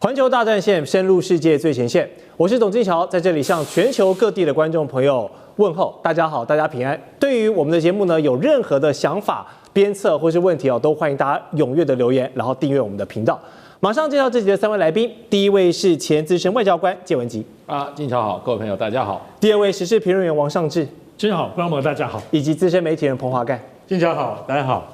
环球大战线深入世界最前线，我是董金桥，在这里向全球各地的观众朋友问候，大家好，大家平安。对于我们的节目呢，有任何的想法、鞭策或是问题都欢迎大家踊跃的留言，然后订阅我们的频道。马上介绍这集的3位来宾，第一位是前资深外交官介文吉金桥好，各位朋友大家好。第二位时事评论员王尚志，金桥好，观众朋友大家好。以及资深媒体人彭华干，金桥好，大家好。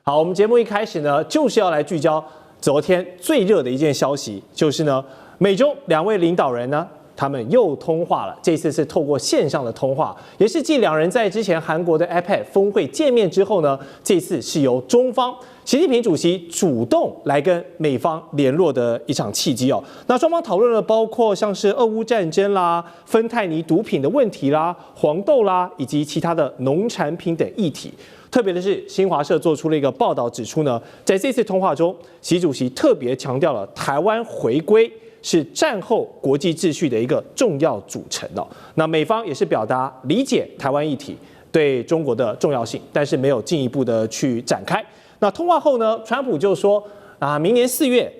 好，我们节目一开始呢，就是要来聚焦昨天最热的一件消息，就是呢，美中2位领导人呢，他们又通话了。这次是透过线上的通话，也是继2人在之前韩国的 APEC 峰会见面之后呢，这次是由中方习近平主席主动来跟美方联络的一场契机哦。那双方讨论了包括像是俄乌战争啦、芬太尼毒品的问题啦、黄豆啦，以及其他的农产品等议题。特别的是，新华社做出了一个报道，指出呢，在这次通话中，习主席特别强调了台湾回归是战后国际秩序的一个重要组成哦。那美方也是表达理解台湾议题对中国的重要性，但是没有进一步的去展开。那通话后呢，川普就说明年4月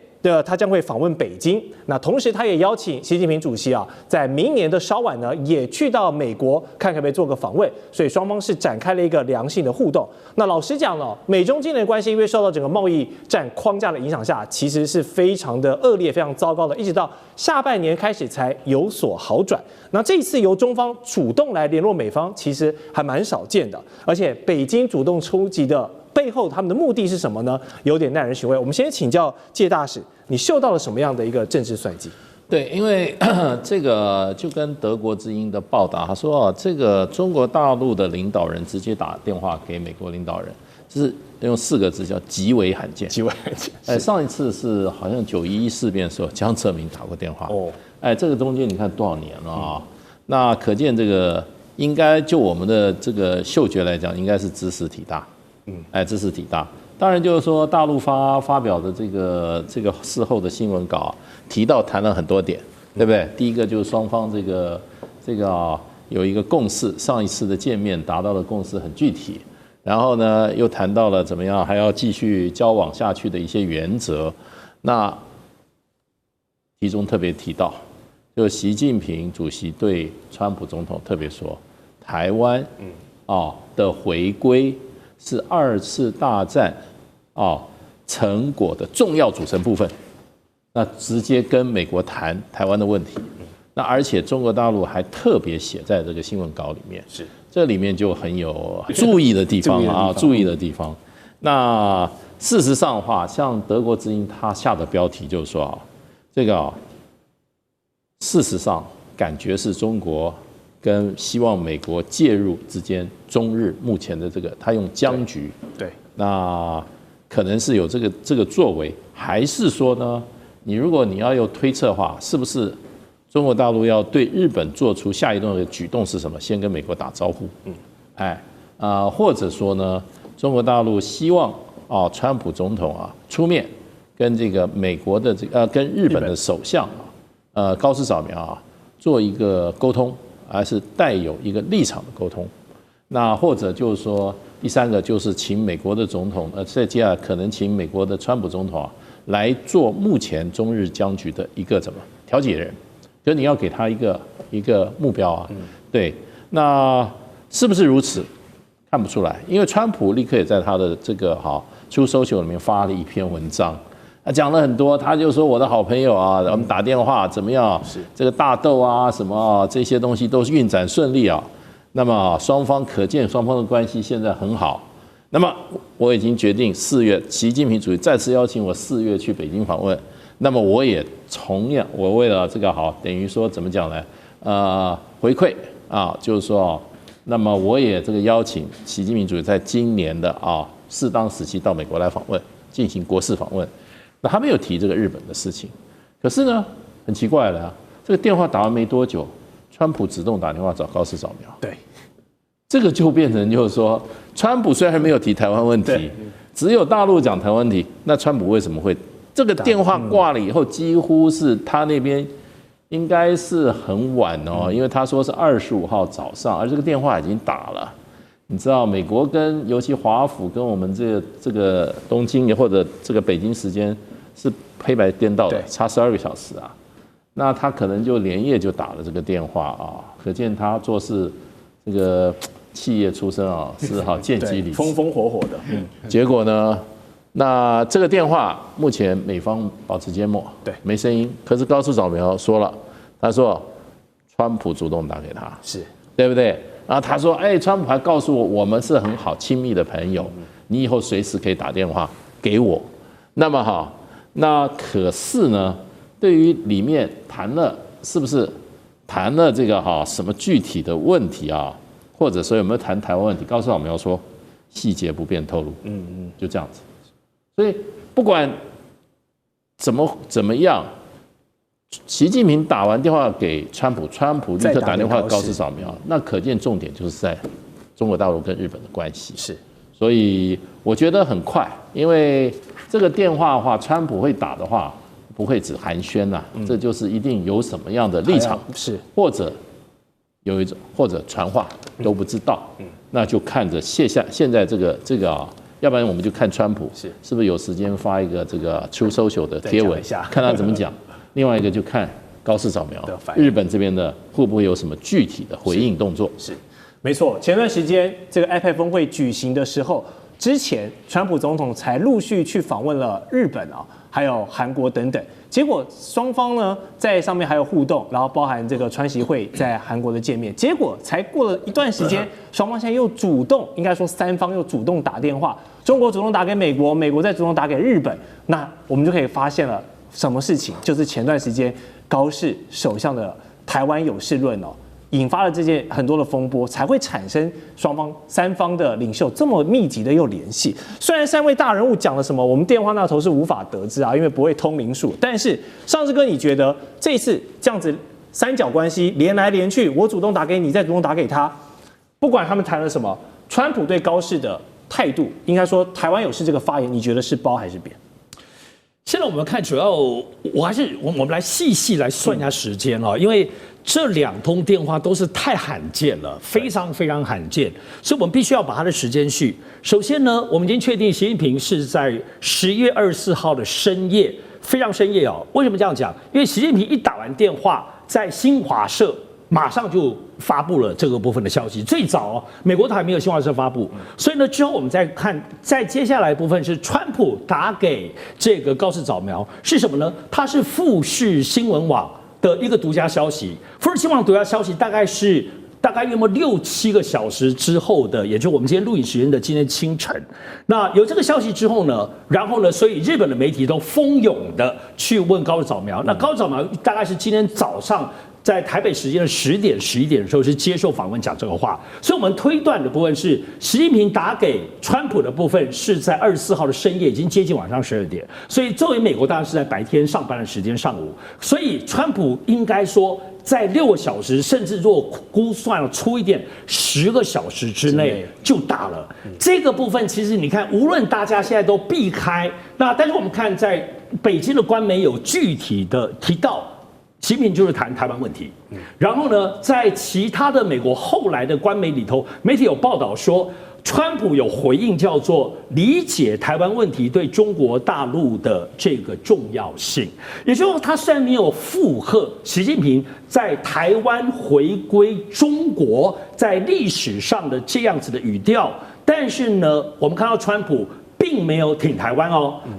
他将会访问北京。那同时他也邀请习近平主席在明年的稍晚呢，也去到美国看可不可以做个访问。所以双方是展开了一个良性的互动。那老实讲呢，美中间的关系因为受到整个贸易战框架的影响下，其实是非常的恶劣、非常糟糕的，一直到下半年开始才有所好转。那这一次由中方主动来联络美方，其实还蛮少见的。而且北京主动出击的背后，他们的目的是什么呢？有点耐人寻味。我们先请教介大使，你嗅到了什么样的一个政治算计？对，因为这个就跟德国之音的报道，他说这个中国大陆的领导人直接打电话给美国领导人，就是用4个字叫极为罕见。极为罕见。上一次是好像9·11事变的时候，江泽民打过电话。这个中间你看多少年了啊？那可见这个应该就我们的这个嗅觉来讲，应该是知识体大。知识体大。当然就是说，大陆发表的这个事后的新闻稿谈了很多点，对不对？第一个就是双方这个有一个共识，上一次的见面达到的共识很具体，然后呢又谈到了怎么样还要继续交往下去的一些原则。那其中特别提到，就习近平主席对川普总统特别说，台湾的回归是2次大战成果的重要组成部分，那直接跟美国谈台湾的问题，那而且中国大陆还特别写在这个新闻稿里面，是这里面就很有注意的地方注意的地方。那事实上的话，像德国之音他下的标题就是说这个事实上感觉是中国跟希望美国介入之间，中日目前的这个他用僵局，对，那可能是有这个作为，还是说呢？如果你要有推测的话，是不是中国大陆要对日本做出下一段的举动是什么？先跟美国打招呼，或者说呢，中国大陆希望川普总统出面跟这个美国的跟日本的首相高市早苗做一个沟通，还是带有一个立场的沟通？那或者就是说，第3个就是请美国的总统，在接下来可能请美国的川普总统来做目前中日僵局的一个调解人，就你要给他一个目标对，那是不是如此？看不出来，因为川普立刻也在他的这个Truth Social 里面发了一篇文章，讲了很多，他就说我的好朋友我们打电话怎么样？这个大豆什么这些东西都是运转顺利那么可见双方的关系现在很好。那么我已经决定4月，习近平主席再次邀请我4月去北京访问。那么我也同样，我为了这个等于说怎么讲呢？回馈就是说，那么我也这个邀请习近平主席在今年的适当时期到美国来访问，进行国事访问。那他没有提这个日本的事情，可是呢，很奇怪的这个电话打完没多久，川普主动打电话找高市早苗。对，这个就变成就是说，川普虽然没有提台湾问题，只有大陆讲台湾问题，那川普为什么会这个电话挂了以后，几乎是他那边应该是很晚因为他说是25号早上，而这个电话已经打了。你知道美国跟尤其华府跟我们这个东京或者这个北京时间是黑白颠倒的，对差12个小时啊。那他可能就连夜就打了这个电话啊，可见他做事这个企业出身啊，是好见机理智，风风火火的。结果呢，那这个电话目前美方保持缄默，对，没声音。可是高市早苗说了，他说川普主动打给他，是对不对？然后他说，川普还告诉我，我们是很好亲密的朋友，你以后随时可以打电话给我。那么好，那可是呢？对于里面谈了是不是谈了这个什么具体的问题啊，或者说有没有谈台湾问题？高市早苗说细节不便透露，就这样子。所以不管怎么样，习近平打完电话给川普，川普立刻打电话给高市早苗，那可见重点就是在中国大陆跟日本的关系。是，所以我觉得很快，因为这个电话的话，川普会打的话。不会只寒暄呐，这就是一定有什么样的立场，是或者有一种或者传话都不知道，那就看着现在这个啊，要不然我们就看川普是不是有时间发一个这个 True Social 的贴文，看他怎么讲。另外一个就看高市早苗日本这边的会不会有什么具体的回应动作。是，没错。前段时间这个 APEC 峰会举行的时候，之前川普总统才陆续去访问了日本啊。还有韩国等等，结果双方呢在上面还有互动，然后包含这个川习会在韩国的见面，结果才过了一段时间，双方现在又主动，应该说三方又主动打电话，中国主动打给美国，美国再主动打给日本，那我们就可以发现了什么事情，就是前段时间高市首相的台湾有事论哦。引发了这件很多的风波，才会产生三方的领袖这么密集的又联系。虽然三位大人物讲了什么，我们电话那头是无法得知啊，因为不会通灵术。但是上次哥，你觉得这一次这样子三角关系连来连去，我主动打给你，再主动打给他，不管他们谈了什么，川普对高市的态度，应该说台湾有事这个发言，你觉得是褒还是贬？现在我们看，主要我们来细来算一下时间因为这2通电话都是太罕见了，非常非常罕见，所以我们必须要把它的时间序。首先呢，我们已经确定习近平是在11月24号的深夜，非常深夜为什么这样讲？因为习近平一打完电话，在新华社马上就发布了这个部分的消息。最早美国还没有新华社发布，所以呢之后我们再看，在接下来的部分是川普打给这个高市早苗是什么呢？它是富士新闻网的一个独家消息。富士新闻网独家消息大概约莫6、7个小时之后的，也就是我们今天录影时间的今天清晨。那有这个消息之后呢，然后呢，所以日本的媒体都蜂拥的去问高市早苗。那高市早苗大概是今天早上。在台北时间的10点、11点的时候是接受访问讲这个话，所以我们推断的部分是习近平打给川普的部分是在24号的深夜，已经接近晚上12点，所以作为美国当然是在白天上班的时间上午，所以川普应该说在6个小时，甚至如果估算了粗一点，10个小时之内就打了。这个部分其实你看，无论大家现在都避开，那但是我们看在北京的官媒有具体的提到。习近平就是谈台湾问题，然后呢，在其他的美国后来的官媒里头，媒体有报道说，川普有回应，叫做理解台湾问题对中国大陆的这个重要性。也就是说，他虽然没有附和习近平在台湾回归中国在历史上的这样子的语调，但是呢，我们看到川普并没有挺台湾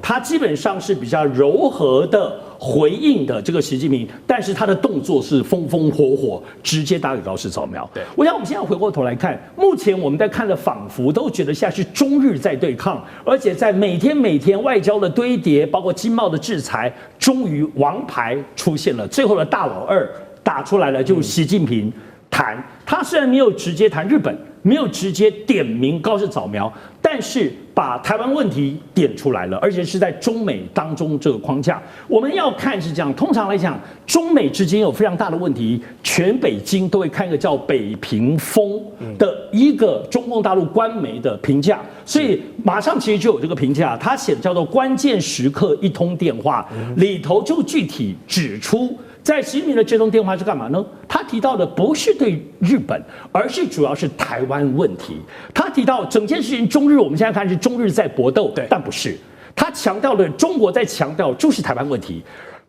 他基本上是比较柔和的。回应的这个习近平，但是他的动作是风风火火，直接打给高市早苗。我想我们现在回过头来看，目前我们在看的仿佛都觉得现在是中日在对抗，而且在每天外交的堆叠，包括经贸的制裁，终于王牌出现了，最后的大老二打出来了，就是习近平谈。他虽然没有直接谈日本，没有直接点名高市早苗，但是把台湾问题点出来了，而且是在中美当中这个框架。我们要看是这样，通常来讲，中美之间有非常大的问题，全北京都会看一个叫北平风的一个中共大陆官媒的评价，所以马上其实就有这个评价，他写的叫做关键时刻一通电话，里头就具体指出。在习近平的这通电话是干嘛呢？他提到的不是对日本，而是主要是台湾问题。他提到整件事情，中日我们现在看是中日在搏斗，但不是。他强调的中国在强调就是台湾问题。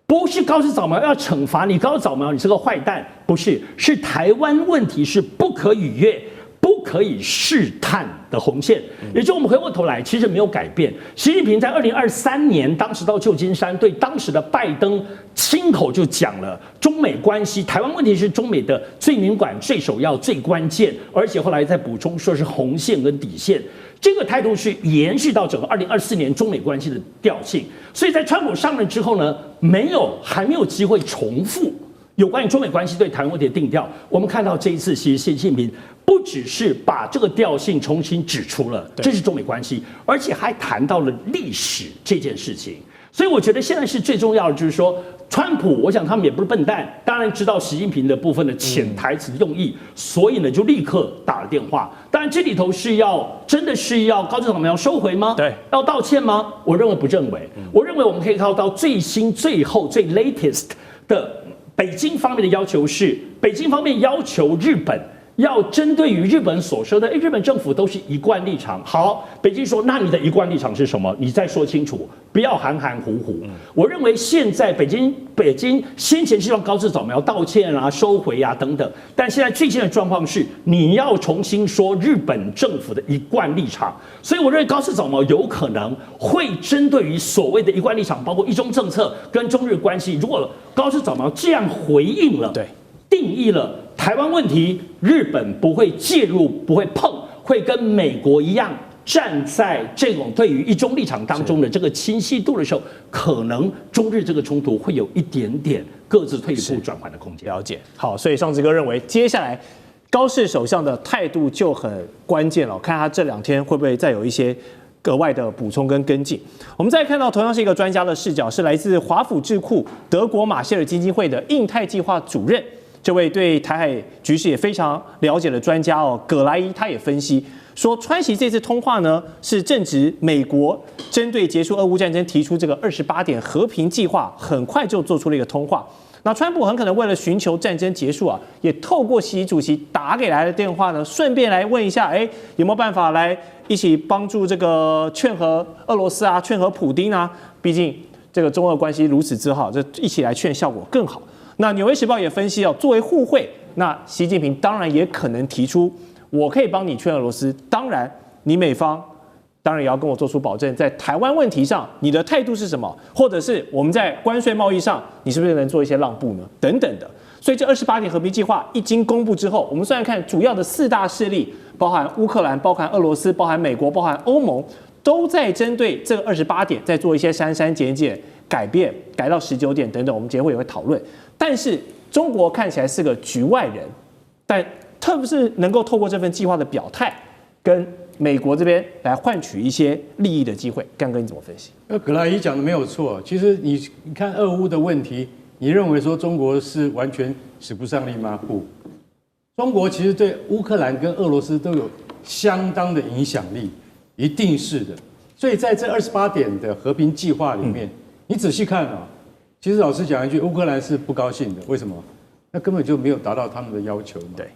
不是高市早苗要惩罚你，高市早苗你是个坏蛋，不是，是台湾问题是不可逾越、不可以试探的红线。也就我们回过头来，其实没有改变。习近平在2023年当时到旧金山，对当时的拜登亲口就讲了，中美关系、台湾问题是中美的最敏感、最首要、最关键，而且后来再补充说是红线跟底线。这个态度是延续到整个2024年中美关系的调性，所以在川普上任之后呢，还没有机会重复有关于中美关系对台湾问题的定调。我们看到这一次，其实习近平不只是把这个调性重新指出了，这是中美关系，而且还谈到了历史这件事情。所以我觉得现在是最重要的，就是说，川普，我想他们也不是笨蛋，当然知道习近平的部分的潜台词用意，所以呢就立刻打了电话。当然这里头真的是要高市早苗要收回吗？对，要道歉吗？我认为不认为。我认为我们可以看到最新、最后、最 latest 的北京方面的要求是，北京方面要求日本。要针对于日本所说的，日本政府都是一贯立场。好，北京说，那你的一贯立场是什么？你再说清楚，不要含含糊糊。我认为现在北京先前希望高市早苗道歉啊、收回啊等等，但现在最近的状况是，你要重新说日本政府的一贯立场。所以我认为高市早苗有可能会针对于所谓的一贯立场，包括一中政策跟中日关系，如果高市早苗这样回应了，对，定义了。台湾问题，日本不会介入，不会碰，会跟美国一样站在这种对于一中立场当中的这个清晰度的时候，可能中日这个冲突会有一点点各自退一步转换的空间。了解，好，所以尚志哥认为，接下来高市首相的态度就很关键了，看他这2天会不会再有一些格外的补充跟跟进。我们再看到同样是一个专家的视角，是来自华府智库德国马歇尔基金会的印太计划主任。这位对台海局势也非常了解的专家葛莱伊，他也分析说，川习这次通话呢，是正值美国针对结束俄乌战争提出这个28点和平计划，很快就做出了一个通话。那川普很可能为了寻求战争结束也透过习主席打给来的电话呢，顺便来问一下，有没有办法来一起帮助这个劝和俄罗斯劝和普丁毕竟这个中俄关系如此之好，这一起来劝效果更好。那《纽约时报》也分析作为互惠，那习近平当然也可能提出，我可以帮你劝俄罗斯，当然你美方当然也要跟我做出保证，在台湾问题上你的态度是什么，或者是我们在关税贸易上你是不是能做一些让步呢？等等的。所以这28点和平计划一经公布之后，我们虽然看主要的4大势力，包含乌克兰、包含俄罗斯、包含美国、包含欧盟，都在针对这个28点在做一些删删减减、改变，改到19点等等，我们节目也会讨论。但是中国看起来是个局外人，但特别是能够透过这份计划的表态，跟美国这边来换取一些利益的机会。干哥你怎么分析？葛莱伊讲的没有错，其实你看俄乌的问题，你认为说中国是完全使不上力吗？不，中国其实对乌克兰跟俄罗斯都有相当的影响力，一定是的。所以在这28点的和平计划里面，你仔细看其实老实讲一句，乌克兰是不高兴的。为什么？那根本就没有达到他们的要求嘛。对，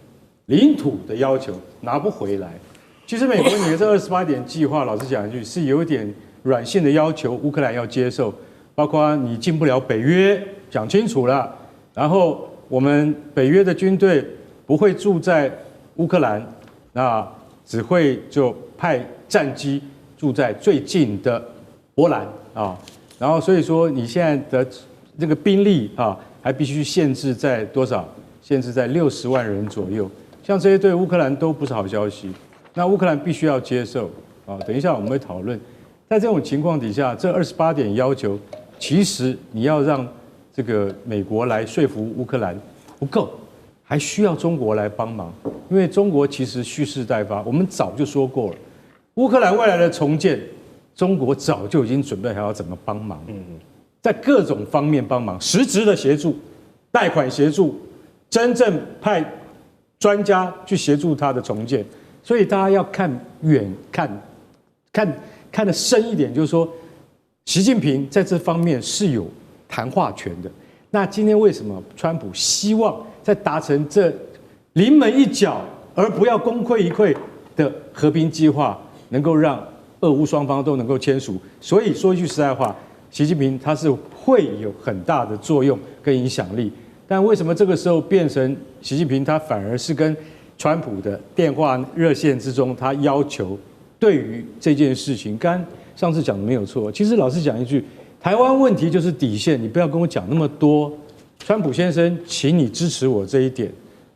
领土的要求拿不回来。其实美国你的这28点计划，老实讲一句，是有一点软性的要求，乌克兰要接受，包括你进不了北约，讲清楚了。然后我们北约的军队不会住在乌克兰，那只会就派战机住在最近的波兰然后所以说你现在的这个兵力还必须限制在多少？限制在60万人左右。像这些对乌克兰都不是好消息。那乌克兰必须要接受等一下我们会讨论。在这种情况底下，这28点要求，其实你要让这个美国来说服乌克兰不够，还需要中国来帮忙。因为中国其实蓄势待发，我们早就说过了，乌克兰未来的重建，中国早就已经准备好要怎么帮忙。在各种方面帮忙，实质的协助、贷款协助，真正派专家去协助他的重建。所以大家要看远，看得深一点，就是说，习近平在这方面是有谈话权的。那今天为什么川普希望在达成这临门一脚而不要功亏一篑的和平计划，能够让俄乌双方都能够签署。所以说一句实在话，习近平他是会有很大的作用跟影响力。但为什么这个时候变成习近平他反而是跟川普的电话热线之中，他要求对于这件事情，刚上次讲的没有错。其实老实讲一句，台湾问题就是底线，你不要跟我讲那么多。川普先生，请你支持我这一点，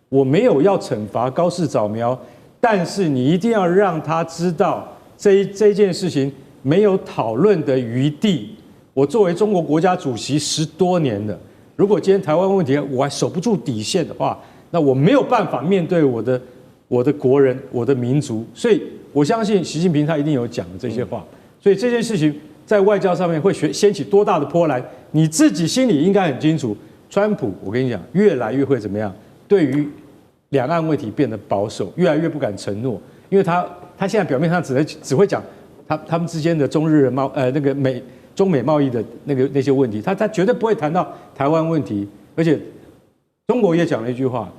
我没有要惩罚高市早苗，但是你一定要让他知道这件事情没有讨论的余地。我作为中国国家主席10多年了，如果今天台湾问题我还守不住底线的话，那我没有办法面对我的国人、我的民族。所以我相信习近平他一定有讲这些话。所以这件事情在外交上面会掀起多大的波澜，你自己心里应该很清楚。川普，我跟你讲，越来越会怎么样？对于两岸问题变得保守，越来越不敢承诺，因为他现在表面上只会讲他们之间的中美贸易的那些问题，他绝对不会谈到台湾问题。而且中国也讲了一句话，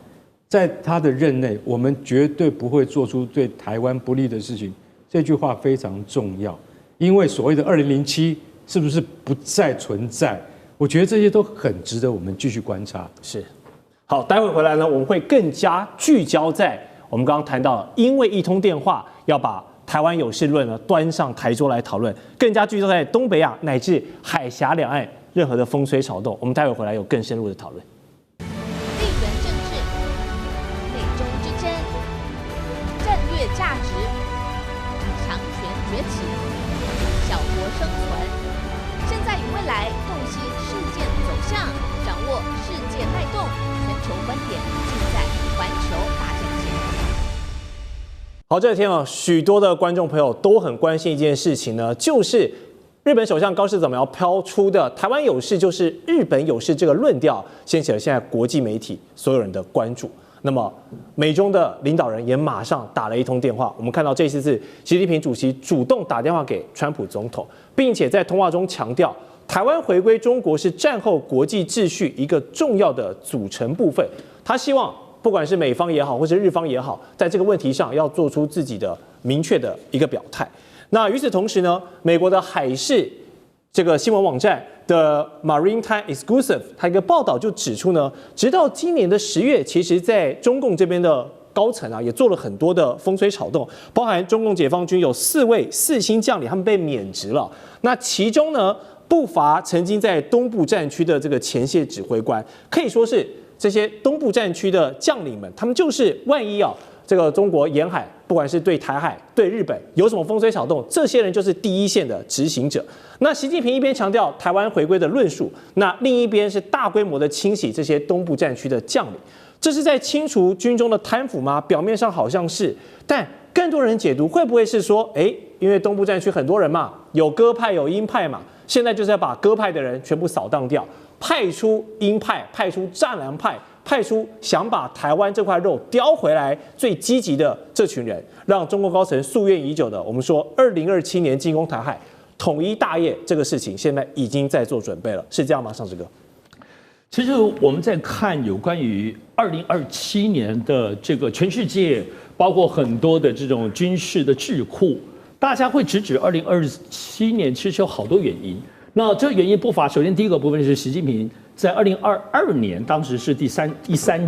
在他的任内，我们绝对不会做出对台湾不利的事情。这句话非常重要，因为所谓的2007是不是不再存在？我觉得这些都很值得我们继续观察。是，好，待会回来呢，我们会更加聚焦在我们刚刚谈到，因为一通电话要把台湾有事论呢端上台桌来讨论，更加聚焦在东北亚乃至海峡两岸任何的风吹草动。我们待会回来有更深入的讨论。地缘政治、美中之争、战略价值、强权崛起、小国生存，现在与未来洞悉事件走向，掌握世界脉动，全球观点尽在环球大战线。好，这几天许多的观众朋友都很关心一件事情呢，就是日本首相高市早苗飘出的台湾有事就是日本有事这个论调，掀起了现在国际媒体所有人的关注。那么美中的领导人也马上打了一通电话，我们看到这次是习近平主席主动打电话给川普总统，并且在通话中强调，台湾回归中国是战后国际秩序一个重要的组成部分。他希望不管是美方也好，或是日方也好，在这个问题上要做出自己的明确的一个表态。那与此同时呢，美国的海事这个新闻网站的 Maritime Exclusive， 它一个报道就指出呢，直到今年的10月，其实在中共这边的高层也做了很多的风吹草动，包含中共解放军有4位4星将领，他们被免职了。那其中呢，不乏曾经在东部战区的这个前线指挥官，可以说是这些东部战区的将领们，他们就是万一这个中国沿海，不管是对台海、对日本有什么风吹草动，这些人就是第一线的执行者。那习近平一边强调台湾回归的论述，那另一边是大规模的清洗这些东部战区的将领，这是在清除军中的贪腐吗？表面上好像是，但更多人解读会不会是说，因为东部战区很多人嘛，有鸽派有鹰派嘛，现在就是要把鸽派的人全部扫荡掉，派出鹰派，派出战狼派，派出想把台湾这块肉叼回来最积极的这群人，让中国高层夙愿已久的我们说2027年进攻台海统一大业这个事情，现在已经在做准备了，是这样吗？尚志哥，其实我们在看有关于2027年的这个全世界，包括很多的这种军事的智库，大家会直指2027年，其实有好多原因。那这个原因不乏，首先第一个部分是习近平在2022年当时是第三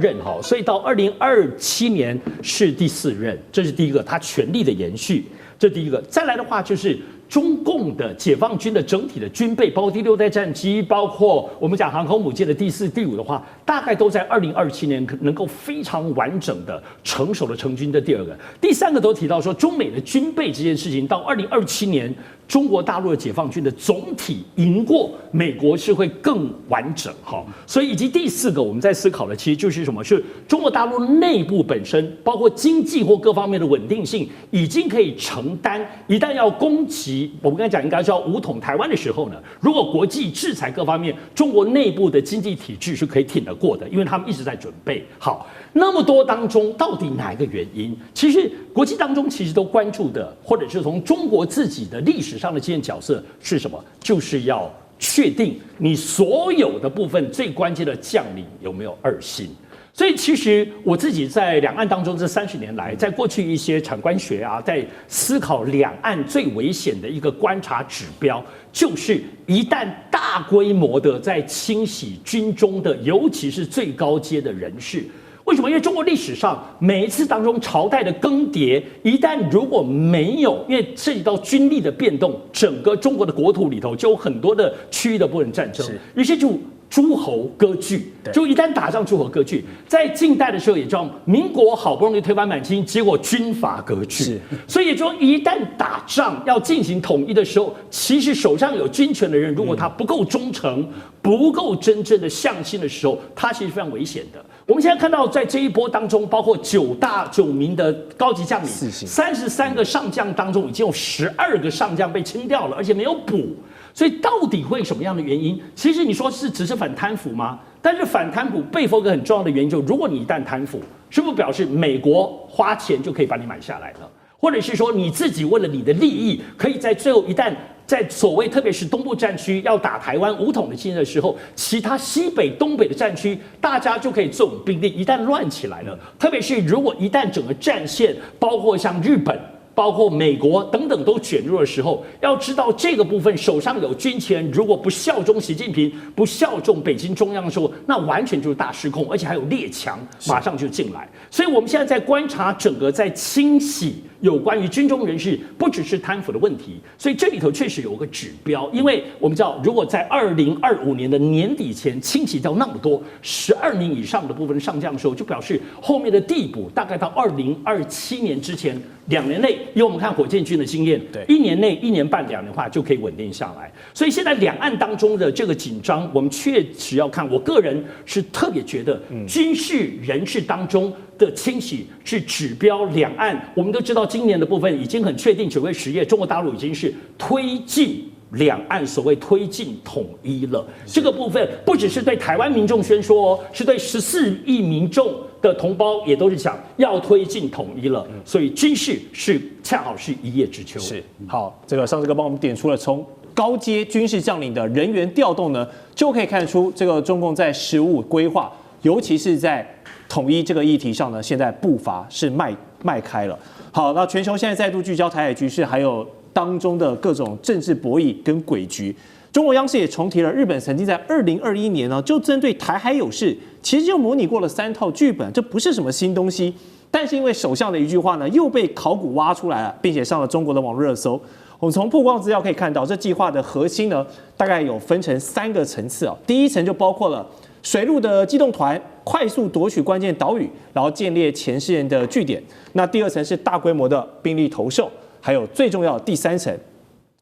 任哈，所以到2027年是第4任，这是第一个，他权力的延续，这第一个。再来的话就是中共的解放军的整体的军备，包括第6代战机，包括我们讲航空母舰的第4、第5的话，大概都在2027年能够非常完整的成熟的成军。这第二个，第三个都提到说中美的军备这件事情，到2027年。中国大陆的解放军的总体赢过美国是会更完整哈，所以以及第4个我们在思考的其实就是什么？是中国大陆内部本身，包括经济或各方面的稳定性，已经可以承担一旦要攻击，我们刚才讲应该是要武统台湾的时候呢，如果国际制裁各方面，中国内部的经济体制是可以挺得过的，因为他们一直在准备好。那么多当中，到底哪一个原因？其实国际当中其实都关注的，或者是从中国自己的历史上的这件角色是什么？就是要确定你所有的部分最关键的将领有没有2星。所以其实我自己在两岸当中这30年来，在过去一些产官学啊，在思考两岸最危险的一个观察指标，就是一旦大规模的在清洗军中的，尤其是最高阶的人士。为什么？因为中国历史上每一次当中朝代的更迭，一旦如果没有，因为涉及到军力的变动，整个中国的国土里头就有很多的区域的部分战争，于是就诸侯割据，就一旦打仗诸侯割据，在近代的时候也知道，民国好不容易推翻满清，结果军阀割据，所以也就说一旦打仗要进行统一的时候，其实手上有军权的人，如果他不够忠诚，不够真正的向心的时候，他其实非常危险的。我们现在看到，在这一波当中，包括9名的高级将领，33个上将当中，已经有12个上将被清掉了，而且没有补。所以到底会什么样的原因？其实你说是只是反贪腐吗？但是反贪腐背后一个很重要的原因，就是如果你一旦贪腐，是不是表示美国花钱就可以把你买下来了？或者是说你自己为了你的利益，可以在最后一旦在所谓特别是东部战区要打台湾武统的侵的时候，其他西北、东北的战区大家就可以纵兵力，一旦乱起来了，特别是如果一旦整个战线包括像日本，包括美国等等都卷入的时候，要知道这个部分手上有军权，如果不效忠习近平，不效忠北京中央的时候，那完全就是大失控，而且还有列强马上就进来。所以我们现在在观察整个在清洗有关于军中人士，不只是贪腐的问题，所以这里头确实有个指标，因为我们知道，如果在2025年的年底前清洗掉那么多12名以上的部分上将的时候，就表示后面的递补大概到2027年之前2年内。因为我们看火箭军的经验，1年内、1年半、2年的话就可以稳定下来。所以现在两岸当中的这个紧张，我们确实要看。我个人是特别觉得，军事人士当中的清洗是指标两岸。我们都知道，今年的部分已经很确定，9月10日，中国大陆已经是推进两岸所谓推进统一了。这个部分不只是对台湾民众宣说哦，是对14亿民众的同胞也都是讲要推进统一了。所以军事是恰好是一叶知秋。是好，这个上次哥帮我们点出了从高阶军事将领的人员调动呢，就可以看出这个中共在实务规划，尤其是在统一这个议题上呢，现在步伐是迈开了。好，那全球现在再度聚焦台海局势，还有当中的各种政治博弈跟诡局。中国央视也重提了日本曾经在2021年呢，就针对台海有事，其实就模拟过了3套剧本，这不是什么新东西。但是因为首相的一句话呢，又被考古挖出来了，并且上了中国的网络热搜。我们从曝光资料可以看到，这计划的核心呢，大概有分成3个层次啊。第一层就包括了水陆的机动团快速夺取关键岛屿，然后建立前线人的据点。那第2层是大规模的兵力投射，还有最重要的第3层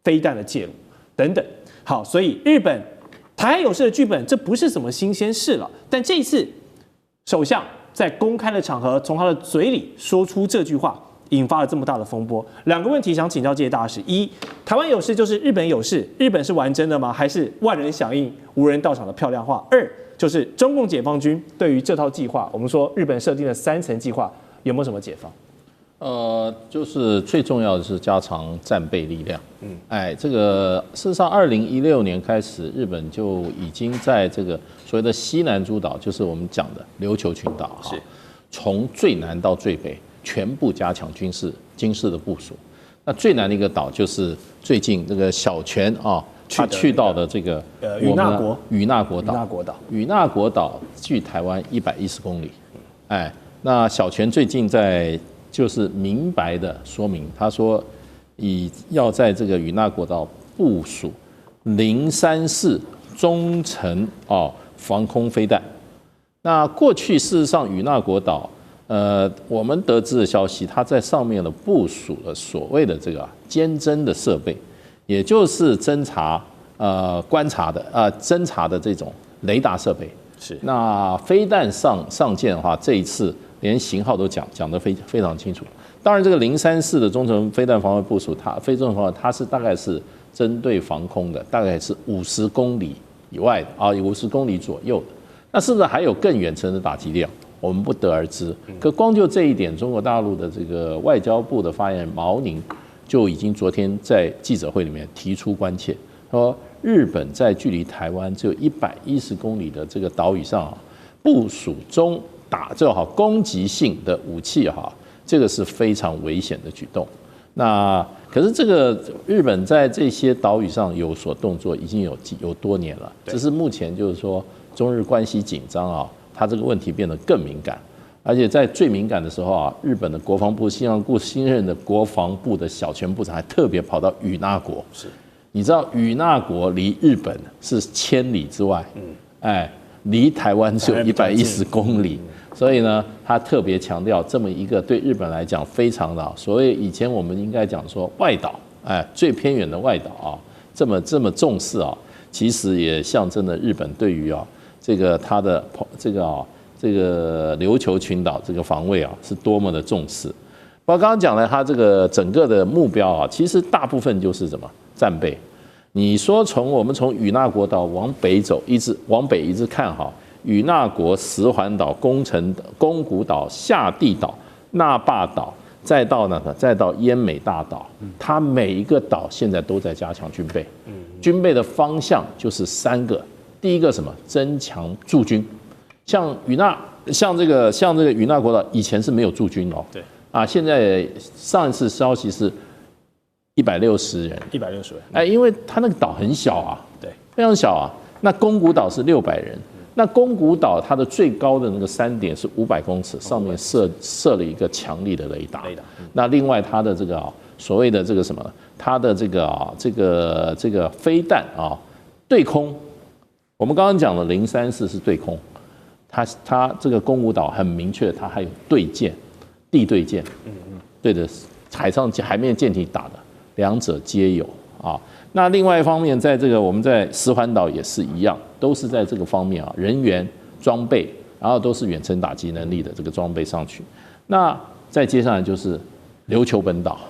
飞弹的介入等等。好，所以日本台海有事的剧本，这不是什么新鲜事了。但这一次，首相在公开的场合从他的嘴里说出这句话，引发了这么大的风波。2个问题想请教这些大使：一，台湾有事就是日本有事，日本是玩真的吗？还是万人响应、无人到场的漂亮话？2，就是中共解放军对于这套计划，我们说日本设定的3层计划，有没有什么解放？就是最重要的是加强战备力量。这个事实上，2016年开始，日本就已经在这个所谓的西南诸岛，就是我们讲的琉球群岛，从最南到最北，全部加强军事的部署。那最南的一个岛就是最近这个小泉啊，他去到的这个与那国岛。与那国岛距台湾110公里。那小泉最近就是明白的说明，他说要在这个与那国岛部署034中程防空飞弹。那过去事实上与那国岛，我们得知的消息，它在上面的部署了所谓的这个监侦的设备，也就是侦察观察的侦察的这种雷达设备。是。那飞弹上舰的话，这一次连型号都讲得非常清楚。当然，这个034的中程飞弹防卫部署，非中程防卫，它是大概是针对防空的，大概是50公里以外的50公里左右的。那是不是还有更远程的打击量？我们不得而知。可光就这一点，中国大陆的这个外交部的发言人毛宁就已经昨天在记者会里面提出关切，说日本在距离台湾只有110公里的这个岛屿上部署中攻击性的武器哈，这个是非常危险的举动。那可是这个日本在这些岛屿上有所动作，已经有多年了，只是目前就是说中日关系紧张啊，它这个问题变得更敏感。而且在最敏感的时候啊，日本的国防部新任的国防部的小泉部长还特别跑到与那国。是，你知道与那国离日本是千里之外，离台湾只有110公里，所以呢，他特别强调这么一个对日本来讲非常的所谓以前我们应该讲说外岛，最偏远的外岛啊，这么重视啊，其实也象征了日本对于这个他的这个琉球群岛这个防卫是多么的重视。我刚刚讲了，他这个整个的目标其实大部分就是什么战备。你说我们从与那国岛往北走，往北一直看与那国、石环岛、宫古岛、下地岛、那霸岛，再到奄美大岛，它每一个岛现在都在加强军备。军备的方向就是3个，第一个什么？增强驻军。像这个与那国岛以前是没有驻军对现在上一次消息是160人，160人，因为它那个岛很小对，非常小那宫古岛是600人，那宫古岛它的最高的那个山点是500公尺，上面设了一个强力的雷达。那另外它的这个所谓的这个什么，它的这个飞弹对空，我们刚刚讲的034是对空。它这个宫古岛很明确，它还有对舰、地对舰，对着海面舰艇打的，两者皆有那另外一方面，在这个我们在石环岛也是一样，都是在这个方面人员、装备，然后都是远程打击能力的这个装备上去。那再接下来就是琉球本岛，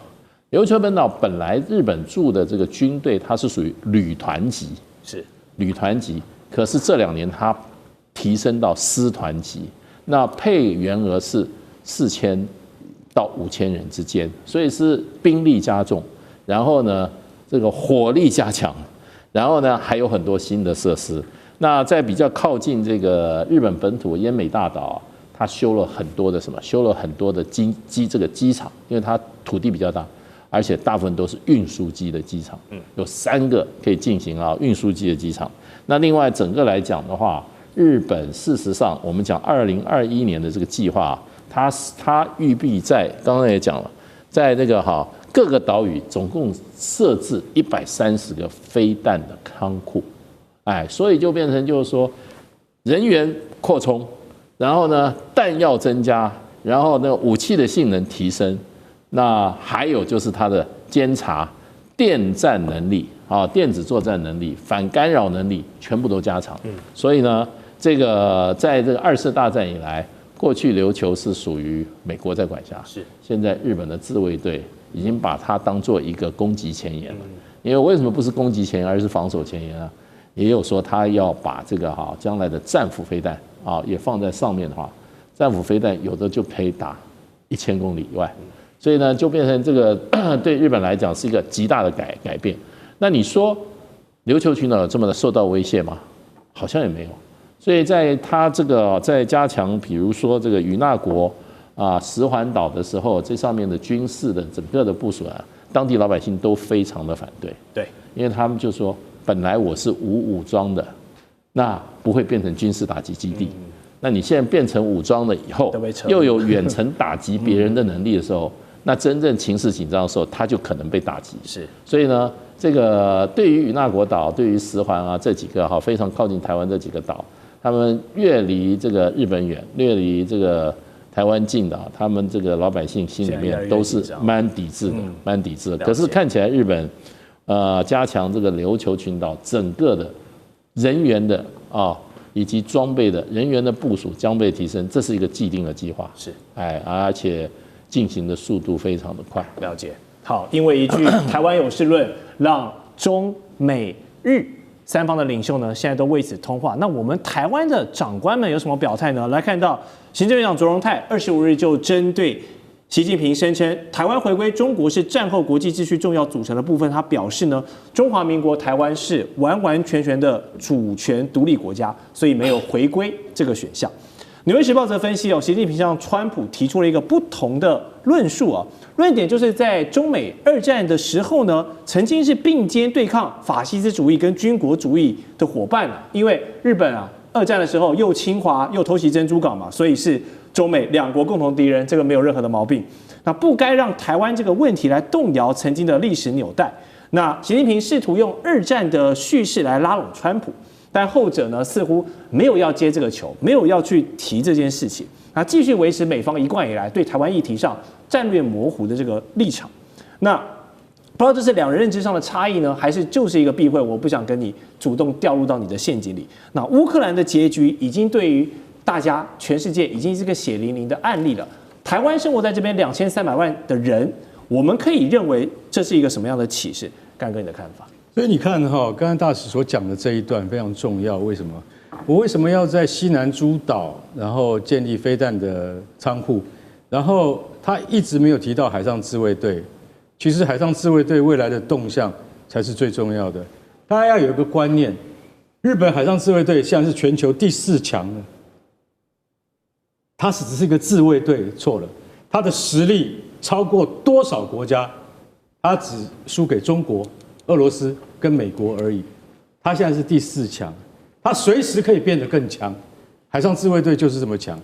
琉球本岛本来日本驻的这个军队，它是属于旅团级，可是这2年它提升到师团级，那配员额是4000到5000人之间，所以是兵力加重，然后呢，这个火力加强，然后呢还有很多新的设施。那在比较靠近这个日本本土奄美大岛它修了很多的机场，因为它土地比较大，而且大部分都是运输机的机场，有3个可以进行运输机的机场。那另外整个来讲的话，日本事实上，我们讲2021年的这个计划，它预备在刚刚也讲了，在那个各个岛屿总共设置130个飞弹的仓库，所以就变成就是说人员扩充，然后呢弹药增加，然后那个武器的性能提升，那还有就是它的监察、电战能力电子作战能力、反干扰能力全部都加强。所以呢。这个在这个2次大战以来，过去琉球是属于美国在管辖，现在日本的自卫队已经把它当做一个攻击前沿了。因为为什么不是攻击前沿，而是防守前沿也有说他要把这个将来的战斧飞弹也放在上面的话，战斧飞弹有的就可以打1000公里以外，所以呢就变成这个对日本来讲是一个极大的改变。那你说琉球群岛有这么的受到威胁吗？好像也没有。所以在他这个在加强，比如说这个与那国石环岛的时候，这上面的军事的整个的部署当地老百姓都非常的反对。对，因为他们就说，本来我是无武装的，那不会变成军事打击基地。那你现在变成武装了以后，又有远程打击别人的能力的时候，那真正情势紧张的时候，他就可能被打击。所以呢，这个对于与那国岛、对于石环这几个非常靠近台湾这几个岛。他们越离这个日本远，越离这个台湾近的，他们这个老百姓心里面都是蛮抵制的，可是看起来日本，加强这个琉球群岛整个的人员的以及装备的人员的部署、装备提升，这是一个既定的计划。而且进行的速度非常的快。了解。好，因为一句台湾有事论，让中美日3方的领袖呢，现在都为此通话。那我们台湾的长官们有什么表态呢？来看到行政院长卓荣泰25日就针对习近平声称台湾回归中国是战后国际秩序重要组成的部分，他表示呢，中华民国台湾是完完全全的主权独立国家，所以没有回归这个选项。纽约时报则分析习近平向川普提出了一个不同的论述论点就是在中美二战的时候呢，曾经是并肩对抗法西斯主义跟军国主义的伙伴因为日本二战的时候又侵华又偷袭珍珠港嘛，所以是中美两国共同敌人，这个没有任何的毛病。那不该让台湾这个问题来动摇曾经的历史纽带。那习近平试图用二战的叙事来拉拢川普。但后者呢，似乎没有要接这个球，没有要去提这件事情，继续维持美方一贯以来对台湾议题上战略模糊的这个立场。那不知道这是两人认知上的差异呢，还是就是一个避讳，我不想跟你主动掉入到你的陷阱里。那乌克兰的结局已经对于大家全世界已经是个血淋淋的案例了。台湾生活在这边2300万的人，我们可以认为这是一个什么样的启示？干哥你的看法？所以你看刚刚大使所讲的这一段非常重要。为什么？我为什么要在西南诸岛然后建立飞弹的仓库？然后他一直没有提到海上自卫队。其实海上自卫队未来的动向才是最重要的。大家要有一个观念，日本海上自卫队现在是全球第4强了。它只是一个自卫队，错了。它的实力超过多少国家？它只输给中国、俄罗斯跟美国而已。它现在是第4强，它随时可以变得更强。海上自卫队就是这么强。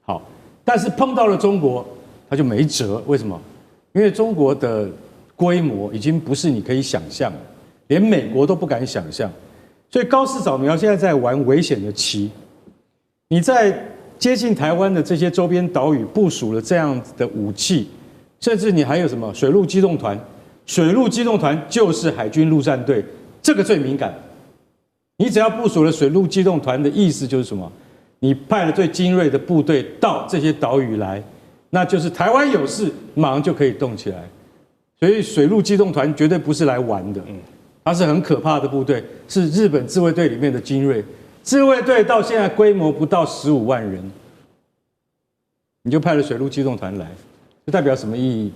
好，但是碰到了中国，它就没辙。为什么？因为中国的规模已经不是你可以想象的，连美国都不敢想象。所以高市早苗现在在玩危险的棋。你在接近台湾的这些周边岛屿部署了这样子的武器，甚至你还有什么水陆机动团？水陆机动团就是海军陆战队，这个最敏感。你只要部署了水陆机动团的意思就是什么？你派了最精锐的部队到这些岛屿来，那就是台湾有事，马上就可以动起来。所以水陆机动团绝对不是来玩的，它是很可怕的部队，是日本自卫队里面的精锐。自卫队到现在规模不到15万人，你就派了水陆机动团来，这代表什么意义？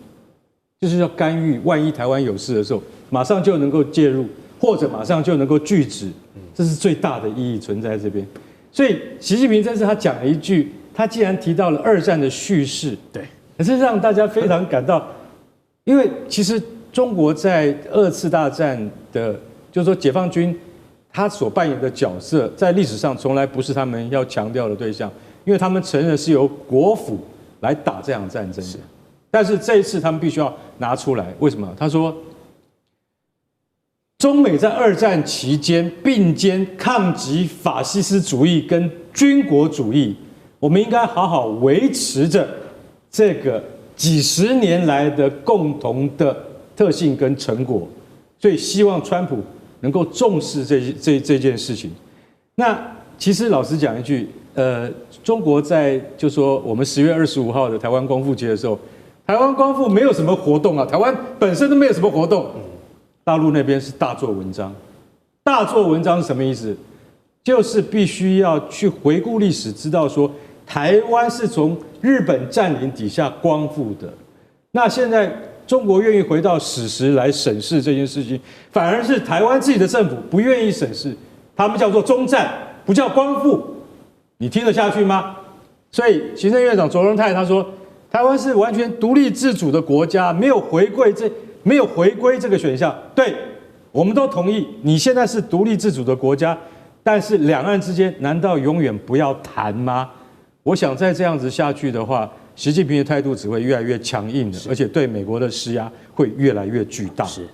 就是要干预，万一台湾有事的时候，马上就能够介入，或者马上就能够拒止，这是最大的意义存在这边。所以习近平这次他讲了一句，他既然提到了二战的叙事，对，可是让大家非常感到，因为其实中国在2次大战的，就是说解放军他所扮演的角色，在历史上从来不是他们要强调的对象，因为他们承认是由国府来打这场战争的。但是这一次他们必须要拿出来，为什么？他说，中美在二战期间并肩抗击法西斯主义跟军国主义，我们应该好好维持着这个几十年来的共同的特性跟成果，所以希望川普能够重视这件事情。那其实老实讲一句，中国在就说我们10月25号的台湾光复节的时候。台湾光复没有什么活动啊，台湾本身都没有什么活动。大陆那边是大做文章，大做文章是什么意思？就是必须要去回顾历史，知道说台湾是从日本占领底下光复的。那现在中国愿意回到史实来审视这件事情，反而是台湾自己的政府不愿意审视，他们叫做中战，不叫光复。你听得下去吗？所以行政院长卓荣泰他说。台湾是完全独立自主的国家，没有回归这个选项。对，我们都同意。你现在是独立自主的国家，但是两岸之间难道永远不要谈吗？我想再这样子下去的话，习近平的态度只会越来越强硬的，而且对美国的施压会越来越巨大。是，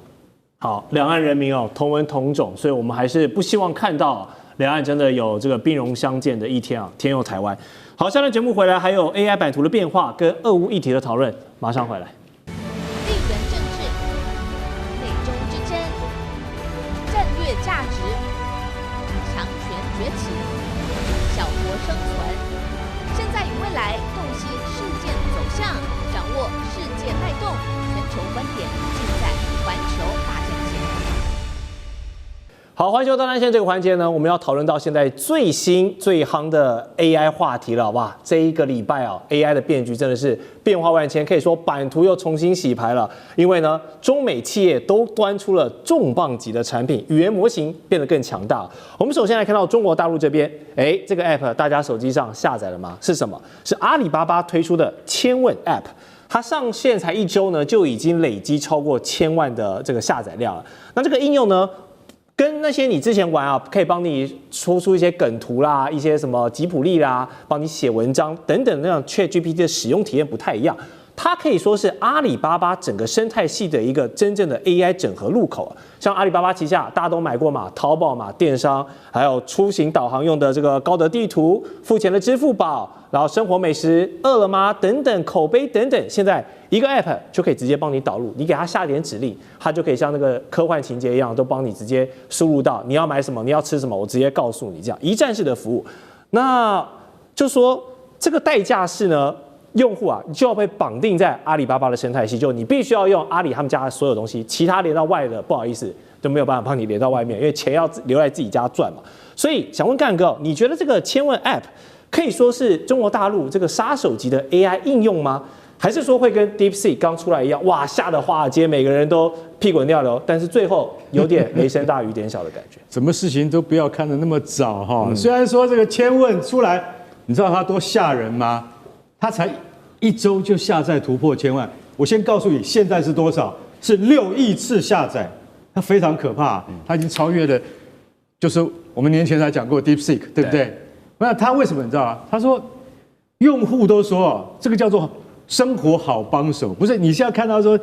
好，两岸人民同文同种，所以我们还是不希望看到两岸真的有这个兵戎相见的一天天佑台湾。好，下段节目回来还有 AI 版图的变化跟俄乌议题的讨论，马上回来。地缘政治、美中之争、战略价值、强权崛起、小国生存，现在与未来洞悉事件走向，掌握世界脉动，全球观点尽在环球大战线。好，环球大单线这个环节呢，我们要讨论到现在最新最夯的 AI 话题了，好不好？这一个礼拜啊 ，AI 的变局真的是变化万千，可以说版图又重新洗牌了。因为呢，中美企业都端出了重磅级的产品，语言模型变得更强大。我们首先来看到中国大陆这边，这个 App 大家手机上下载了吗？是什么？是阿里巴巴推出的千问 App。它上线才1周呢，就已经累积超过1000万的这个下载量了。那这个应用呢？跟那些你之前玩啊，可以帮你说出一些梗图啦，一些什么吉普力啦，帮你写文章等等那样 ChatGPT 的使用体验不太一样。它可以说是阿里巴巴整个生态系的一个真正的 AI 整合入口。像阿里巴巴旗下大家都买过嘛，淘宝嘛，电商，还有出行导航用的这个高德地图，付钱的支付宝，然后生活美食、饿了么等等，口碑等等，现在一个 App 就可以直接帮你导入，你给它下点指令，它就可以像那个科幻情节一样，都帮你直接输入到你要买什么，你要吃什么，我直接告诉你，这样一站式的服务。那就说这个代价是呢？用户啊，就要被绑定在阿里巴巴的生态系，就你必须要用阿里他们家的所有东西，其他连到外的不好意思都没有办法帮你连到外面，因为钱要留在自己家赚嘛。所以想问干哥，你觉得这个千问 App 可以说是中国大陆这个杀手级的 AI 应用吗？还是说会跟 DeepSeek 刚出来一样，哇，吓得华尔街每个人都屁滚尿流，但是最后有点雷声大雨点小的感觉？什么事情都不要看得那么早哈。虽然说这个千问出来，你知道它多吓人吗？它才1周就下载突破1000万。我先告诉你，现在是多少？是6亿次下载，它非常可怕，它已经超越了，就是我们年前才讲过 DeepSeek， 对不对？那它为什么你知道吗？他说，用户都说这个叫做生活好帮手，不是你现在看到说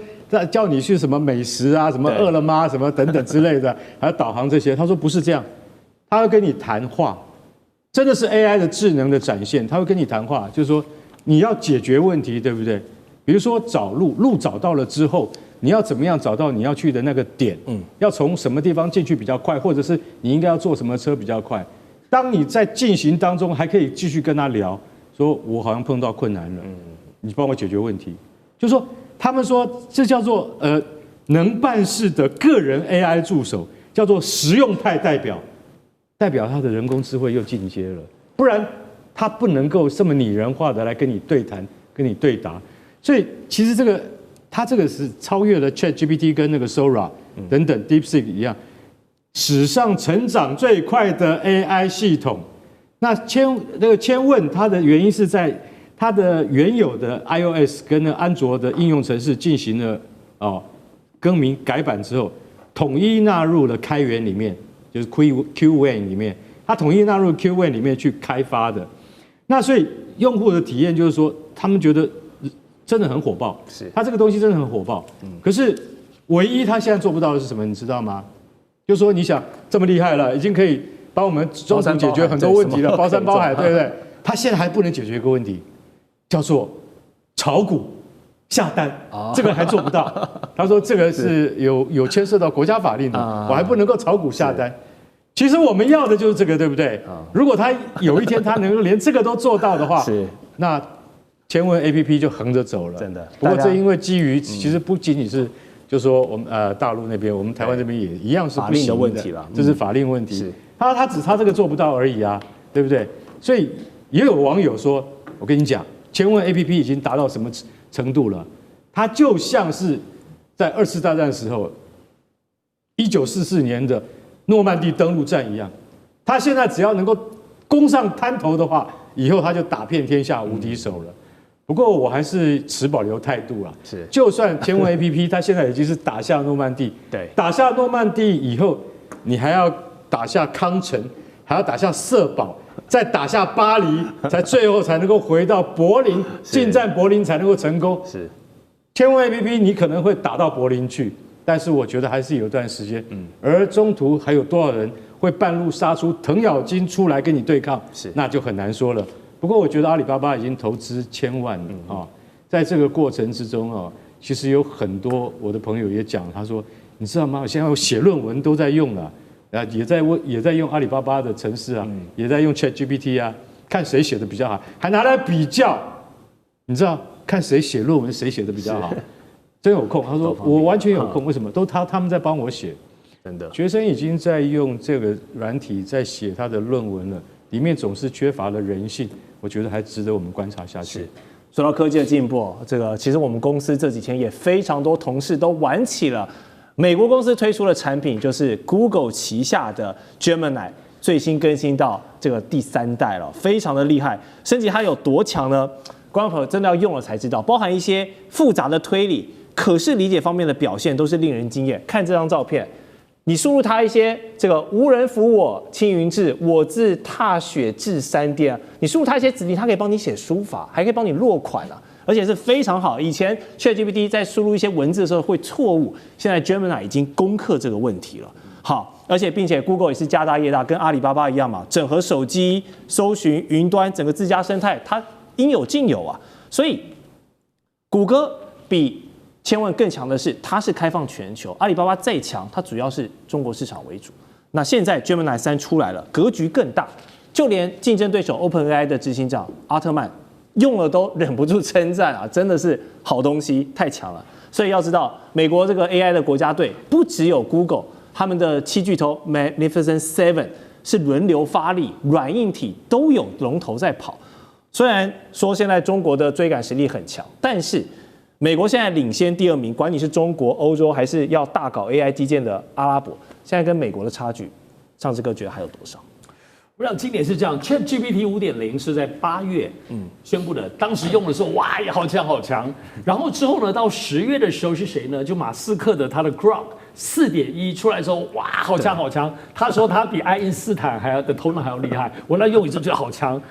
叫你去什么美食啊，什么饿了么什么等等之类的，还有导航这些，他说不是这样，他会跟你谈话，真的是 AI 的智能的展现，他会跟你谈话，就是说。你要解决问题，对不对？比如说找路，路找到了之后，你要怎么样找到你要去的那个点？要从什么地方进去比较快，或者是你应该要坐什么车比较快？当你在进行当中，还可以继续跟他聊，说我好像碰到困难了，你帮我解决问题。就是说，他们说这叫做能办事的个人 AI 助手，叫做实用派代表，代表他的人工智慧又进阶了，不然。他不能够这么拟人化的来跟你对谈、跟你对答，所以其实他这个是超越了 ChatGPT 跟那个 Sora 等等 DeepSeek 一样，史上成长最快的 AI 系统。那千问它的原因是在它的原有的 iOS 跟那安卓的应用程式进行了更名改版之后，统一纳入了开源里面，就是 Qwen 里面，它统一纳入 Qwen 里面去开发的。那所以用户的体验就是说，他们觉得真的很火爆，是它这个东西真的很火爆。可是唯一它现在做不到的是什么？你知道吗？就是说你想这么厉害了，已经可以帮我们中途解决很多问题了，包山包海，对不对？它现在还不能解决一个问题，叫做炒股下单，这个还做不到。他说这个是有牵涉到国家法令的，我还不能够炒股下单。其实我们要的就是这个，对不对？如果他有一天他能够连这个都做到的话，那千问 APP 就横着走了。真的。不过这因为基于其实不仅仅是，就是说我们大陆那边，我们台湾这边也一样是不行的问题了，这是法令问题。是。他只差这个做不到而已啊，对不对？所以也有网友说，我跟你讲，千问 APP 已经达到什么程度了？它就像是在2次大战的时候，1944年的。诺曼底登陆战一样，他现在只要能够攻上滩头的话，以后他就打遍天下无敌手了。不过我还是持保留态度啦。是，就算千问 APP 它现在已经是打下诺曼底，对，打下诺曼底以后，你还要打下康城，还要打下瑟堡，再打下巴黎，才最后才能够回到柏林，进占柏林才能够成功。是，千问 APP 你可能会打到柏林去。但是我觉得还是有一段时间，而中途还有多少人会半路杀出程咬金出来跟你对抗，那就很难说了。不过我觉得阿里巴巴已经投资1000万了在这个过程之中其实有很多我的朋友也讲，他说你知道吗？现在我写论文都在用了，也在用阿里巴巴的程式也在用 ChatGPT 看谁写的比较好，还拿来比较，你知道看谁写论文谁写的比较好。真有空，他说我完全有空，为什么？都他们在帮我写，真的，学生已经在用这个软体在写他的论文了，里面总是缺乏了人性，我觉得还值得我们观察下去。说到科技的进步，这个其实我们公司这几天也非常多同事都玩起了美国公司推出的产品，就是 Google 旗下的 Gemini， 最新更新到这个第3代了，非常的厉害。升级它有多强呢？观众朋友真的要用了才知道，包含一些复杂的推理、可视理解方面的表现都是令人惊艳。看这张照片，你输入它一些这个无人扶我、青云志、我自踏雪至山巅，你输入它一些指令，它可以帮你写书法，还可以帮你落款啊，而且是非常好。以前 ChatGPT 在输入一些文字的时候会错误，现在 Gemini 已经攻克这个问题了。好，而且并且 Google 也是家大业大，跟阿里巴巴一样嘛，整合手机、搜寻、云端整个自家生态，它应有尽有啊。所以谷歌比千问更强的是，它是开放全球。阿里巴巴再强，它主要是中国市场为主。那现在 Gemini 3出来了，格局更大，就连竞争对手 OpenAI 的执行长阿特曼用了都忍不住称赞啊，真的是好东西，太强了。所以要知道，美国这个 AI 的国家队不只有 Google， 他们的7巨头 Magnificent Seven 是轮流发力，软硬体都有龙头在跑。虽然说现在中国的追赶实力很强，但是美国现在领先第2名，管你是中国、欧洲还是要大搞 AI 基建的阿拉伯，现在跟美国的差距，上次哥觉得还有多少？我想今年是这样 ，ChatGPT 5.0是在8月宣布的，当时用的时候哇也好强好强，然后之后呢，到10月的时候是谁呢？就马斯克的他的 Grok 4.1出来之后，哇好强好强，他说他比爱因斯坦的头脑还要厉害，我那用一次觉得好强。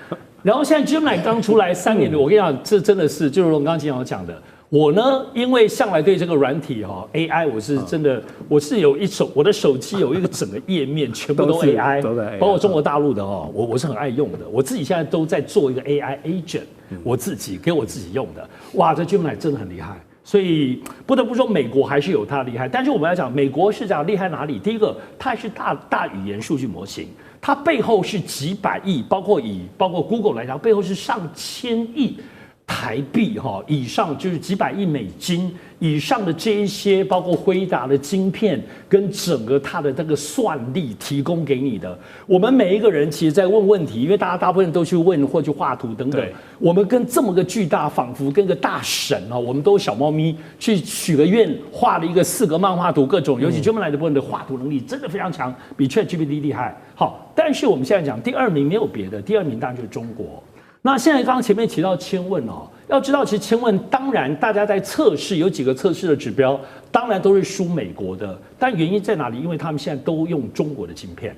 然后现在 Gemini 刚出来3年多，我跟你讲，这真的是就是我刚刚经常讲的。我呢，因为向来对这个软体AI， 我是真的，我是有我的手机有一个整个页面全部都 AI， 包括中国大陆的我是很爱用的。我自己现在都在做一个 AI agent， 我自己给我自己用的。哇，这 Gemini 真的很厉害。所以不得不说，美国还是有它的厉害。但是我们来讲，美国是讲厉害哪里？第一个，它还是大语言数据模型，它背后是几百亿，包括 Google 来讲，背后是上千亿台币以上，就是几百亿美金以上的这一些，包括辉达的晶片跟整个它的这个算力提供给你的。我们每一个人其实在问问题，因为大家大部分都去问或去画图等等。我们跟这么个巨大，仿佛跟个大神我们都小猫咪去许个愿，画了一个4个漫画图，各种，尤其 Gemini 的部分的画图能力真的非常强，比 ChatGPT 厉害。好，但是我们现在讲第2名没有别的，第2名当然就是中国。那现在刚刚前面提到千问要知道其实千问当然大家在测试有几个测试的指标，当然都是输美国的，但原因在哪里？因为他们现在都用中国的晶片，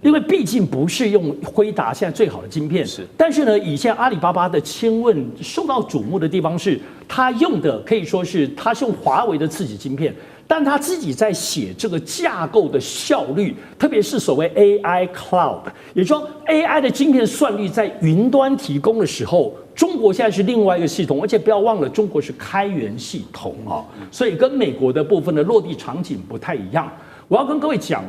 因为毕竟不是用辉达现在最好的晶片。是，但是呢，以现在阿里巴巴的千问受到瞩目的地方是，他用的可以说是他是用华为的自己晶片。但他自己在写这个架构的效率，特别是所谓 AI Cloud， 也就是说 AI 的晶片算力在云端提供的时候，中国现在是另外一个系统，而且不要忘了，中国是开源系统所以跟美国的部分的落地场景不太一样。我要跟各位讲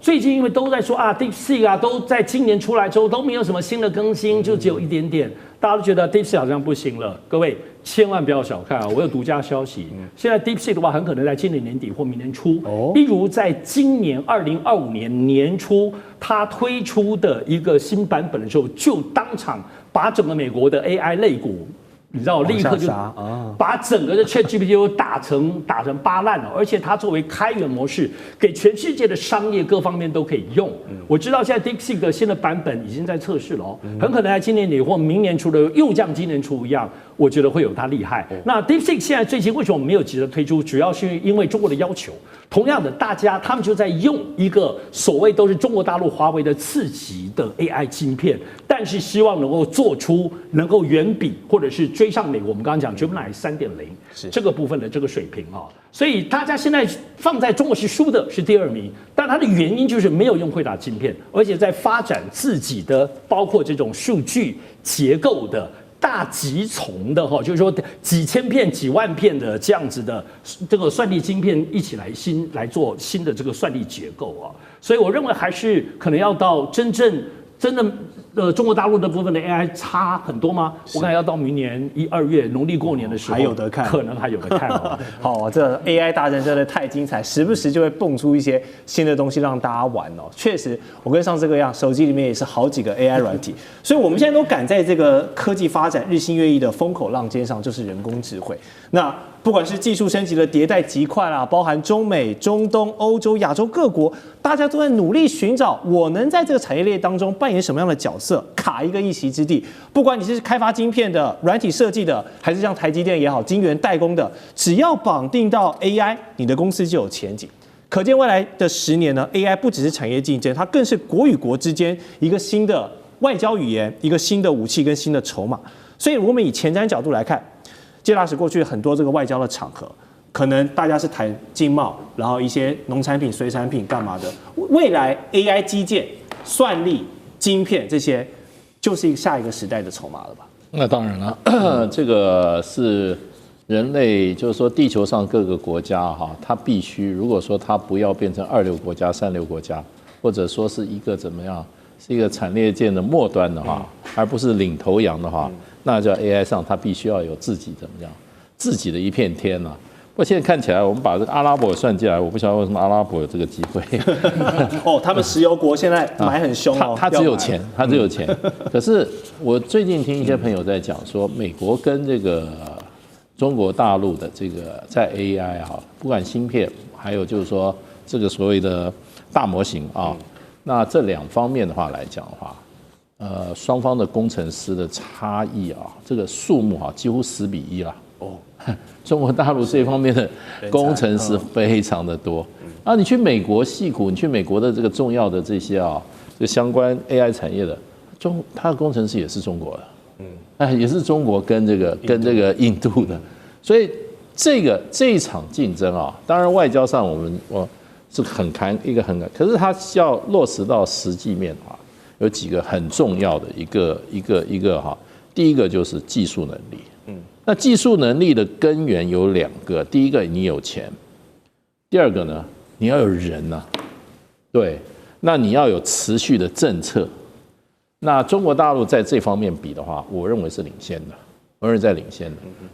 最近因为都在说DeepSeek 都在今年出来之后都没有什么新的更新，就只有一点点，大家都觉得 DeepSeek 好像不行了。各位千万不要小看我有独家消息，现在 DeepSeek 的话很可能在今年年底或明年初，例如在今年2025年年初，它推出的一个新版本的时候，就当场把整个美国的 AI 类股。你知道，立刻就把整个的 ChatGPT 都打成巴烂了，而且它作为开源模式，给全世界的商业各方面都可以用。我知道现在 DeepSeek 的新的版本已经在测试了很可能在今年底或明年初的又像今年初一样，我觉得会有它厉害。那 DeepSeek 现在最近为什么没有急着推出？主要是因为中国的要求。同样的，他们就在用一个所谓都是中国大陆华为的次级的 AI 晶片，但是希望能够做出能够远比或者是追上美国我们刚刚讲 Gemini 3.0这个部分的这个水平所以大家现在放在中国是输的，是第2名，但它的原因就是没有用辉达晶片，而且在发展自己的包括这种数据结构的。大集丛的就是说几千片、几万片的这样子的这个算力晶片一起来做新的这个算力结构所以我认为还是可能要到真的中国大陆的部分的 AI 差很多吗？我看要到明年1、2月农历过年的时候还有得看，可能还有得看哦。好，这 AI 大战真的太精彩，时不时就会蹦出一些新的东西让大家玩哦。确实，我跟上次这样，手机里面也是好几个 AI 软体，所以我们现在都赶在这个科技发展日新月异的风口浪尖上，就是人工智慧。那不管是技术升级的迭代极快啦，包含中美、中东、欧洲、亚洲各国，大家都在努力寻找我能在这个产业链当中扮演什么样的角色，卡一个一席之地。不管你是开发晶片的、软体设计的，还是像台积电也好、晶圆代工的，只要绑定到 AI， 你的公司就有前景。可见未来的10年呢 ，AI 不只是产业竞争，它更是国与国之间一个新的外交语言、一个新的武器跟新的筹码。所以，我们以前瞻角度来看。介大使过去很多这个外交的场合，可能大家是谈经贸，然后一些农产品、水产品干嘛的。未来 AI 基建、算力、晶片这些，就是下一个时代的筹码了吧？那当然了，这个是人类，就是说地球上各个国家哈，它必须如果说它不要变成2流国家、3流国家，或者说是一个怎么样，是一个产业链的末端的话，而不是领头羊的话。那叫 AI 上，它必须要有自己怎么样，自己的一片天呐、不过现在看起来，我们把这个阿拉伯算进来，我不晓得为什么阿拉伯有这个机会。哦，他们石油国现在买很凶哦，他只有钱，他只有钱。可是我最近听一些朋友在讲说，美国跟这个中国大陆的这个在 AI 啊，不管芯片，还有就是说这个所谓的大模型啊，那这2方面的话来讲的话。双方的工程师的差异啊，这个数目啊，几乎10比1啦。哦，中国大陆这方面的工程师非常的多。啊，你去美国矽谷，你去美国的这个重要的这些啊，这相关 AI 产业的，他的工程师也是中国的，也是中国跟这个印度的，所以这一场竞争啊，当然外交上我是很看，可是它要落实到实际面啊。有几个很重要的一个哈，第一个就是技术能力，那技术能力的根源有2个，第一个你有钱，第2个呢你要有人呐，对，那你要有持续的政策，那中国大陆在这方面比的话，我认为是领先的，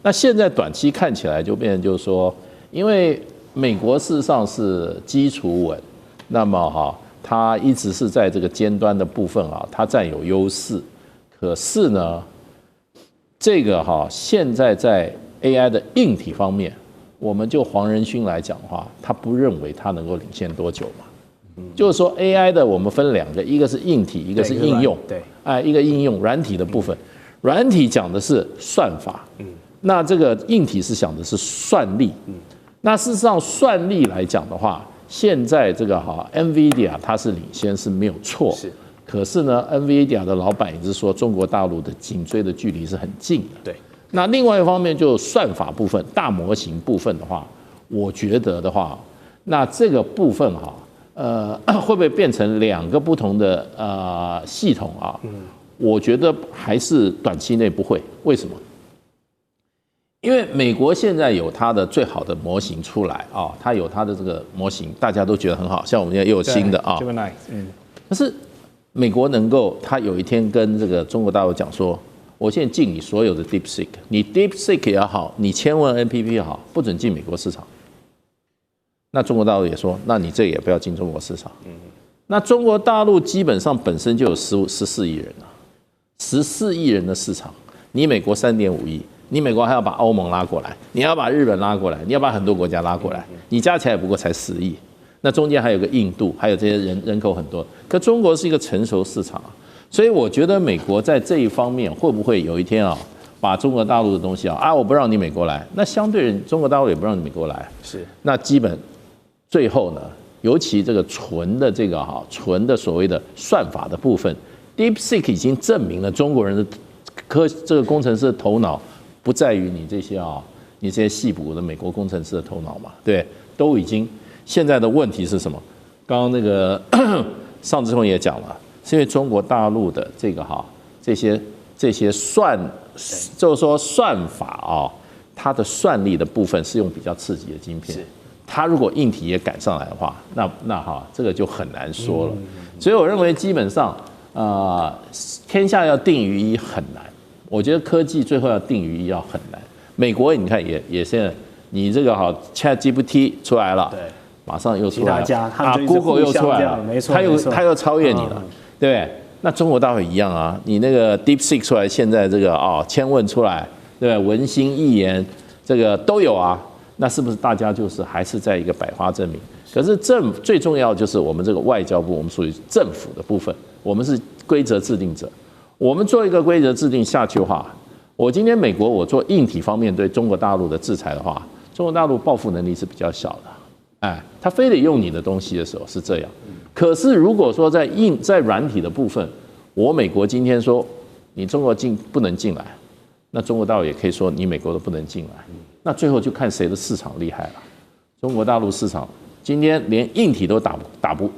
那现在短期看起来就变成就是说，因为美国事实上是基础稳，那么哈。它一直是在这个尖端的部分啊，它占有优势。可是呢，这个现在在 AI 的硬体方面，我们就黄仁勋来讲的话，他不认为他能够领先多久嘛。就是说 AI 的我们分2个，一个是硬体，一个是应用。对，一个应用软体的部分，软体讲的是算法，那这个硬体是讲的是算力。那事实上算力来讲的话。现在这个NVIDIA 它是领先是没有错，可是呢 ，NVIDIA 的老板也是说中国大陆的紧追的距离是很近的。对，那另外一方面就算法部分、大模型部分的话，我觉得的话，那这个部分会不会变成2个不同的系统啊？我觉得还是短期内不会。为什么？因为美国现在有它的最好的模型出来啊，它有它的这个模型，大家都觉得很好，像我们现在又有新的啊。可是美国能够，它有一天跟这个中国大陆讲说，我现在禁你所有的 DeepSeek， 你 DeepSeek 也好，你千问 NPP 也好，不准进美国市场。那中国大陆也说，那你这个也不要进中国市场。那中国大陆基本上本身就有14亿人了，14亿人的市场，你美国3.5亿。你美国还要把欧盟拉过来，你要把日本拉过来，你要把很多国家拉过来，你加起来不过才10亿，那中间还有个印度，还有这些人口很多。可中国是一个成熟市场，所以我觉得美国在这一方面会不会有一天把中国大陆的东西我不让你美国来，那相对人中国大陆也不让你美国来，是那基本最后呢，尤其这个纯的所谓的算法的部分 ，DeepSeek 已经证明了中国人的这个工程师的头脑。不在于你这些你这些细补的美国工程师的头脑嘛？对，都已经。现在的问题是什么？刚刚那个尚志宏也讲了，是因为中国大陆的这个这些就是说算法它的算力的部分是用比较刺激的晶片。它如果硬体也赶上来的话，那这个就很难说了。所以我认为基本上天下要定于一很难。我觉得科技最后要定于一要很难。美国你看也现在，你这个好 ChatGPT 出来了，对，马上又出来了，Google 又出来了，没错，他又超越你了，对不对？那中国大陆一样啊，你那个 DeepSeek 出来，现在这个千问出来，对不对？文心一言这个都有啊，那是不是大家就是还是在一个百花争鸣？可是最重要就是我们这个外交部，我们属于政府的部分，我们是规则制定者。我们做一个规则制定下去的话，我今天美国我做硬体方面对中国大陆的制裁的话，中国大陆报复能力是比较小的，他非得用你的东西的时候是这样。可是如果说在软体的部分，我美国今天说你中国不能进来，那中国大陆也可以说你美国都不能进来，那最后就看谁的市场厉害了。中国大陆市场今天连硬体都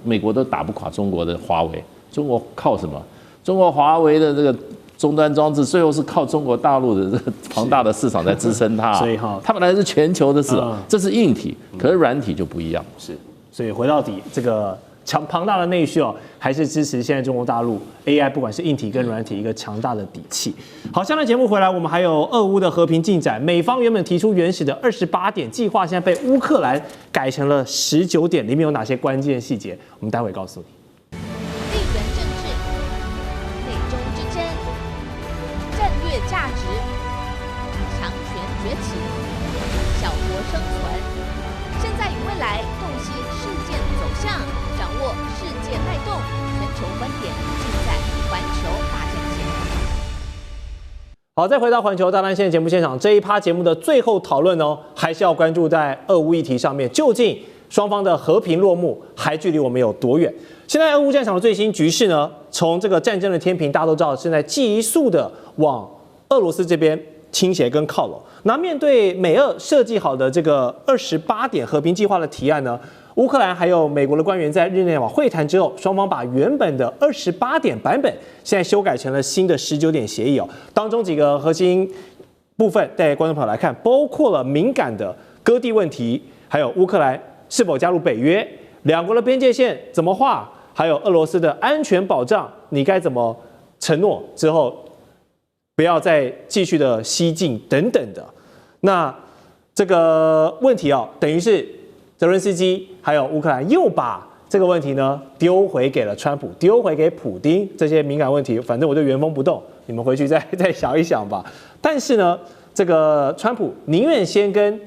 美国都打不垮中国的华为，中国靠什么？中国华为的这个终端装置，最后是靠中国大陆的这个庞大的市场在支撑它。所以它本来是全球的市场，这是硬体，可是软体就不一样。是，所以回到底，这个庞大的内需还是支持现在中国大陆 AI 不管是硬体跟软体一个强大的底气。好，下段节目回来，我们还有俄乌的和平进展。美方原本提出原始的28点计划，现在被乌克兰改成了19点，里面有哪些关键细节？我们待会告诉你。价值，强权崛起，小国生存。现在与未来，洞悉事件走向，掌握世界脉动，全球观点尽在环球大战线。好，再回到环球大战线节目现场，这一趴节目的最后讨论还是要关注在俄乌议题上面，究竟双方的和平落幕还距离我们有多远？现在俄乌战场的最新局势呢，从这个战争的天平，大家都知道现在急速的往俄罗斯这边倾斜跟靠拢。那面对美俄设计好的这个28点和平计划的提案呢，乌克兰还有美国的官员在日内瓦会谈之后，双方把原本的28点版本现在修改成了新的19点协议当中几个核心部分带观众朋友来看，包括了敏感的割地问题，还有乌克兰是否加入北约，两国的边界线怎么画，还有俄罗斯的安全保障，你该怎么承诺之后不要再继续的西进等等的。那这个问题等于是泽伦斯基还有乌克兰又把这个问题呢丢回给了川普，丢回给普丁，这些敏感问题反正我就原封不动，你们回去再想一想吧。但是呢，这个川普宁愿先跟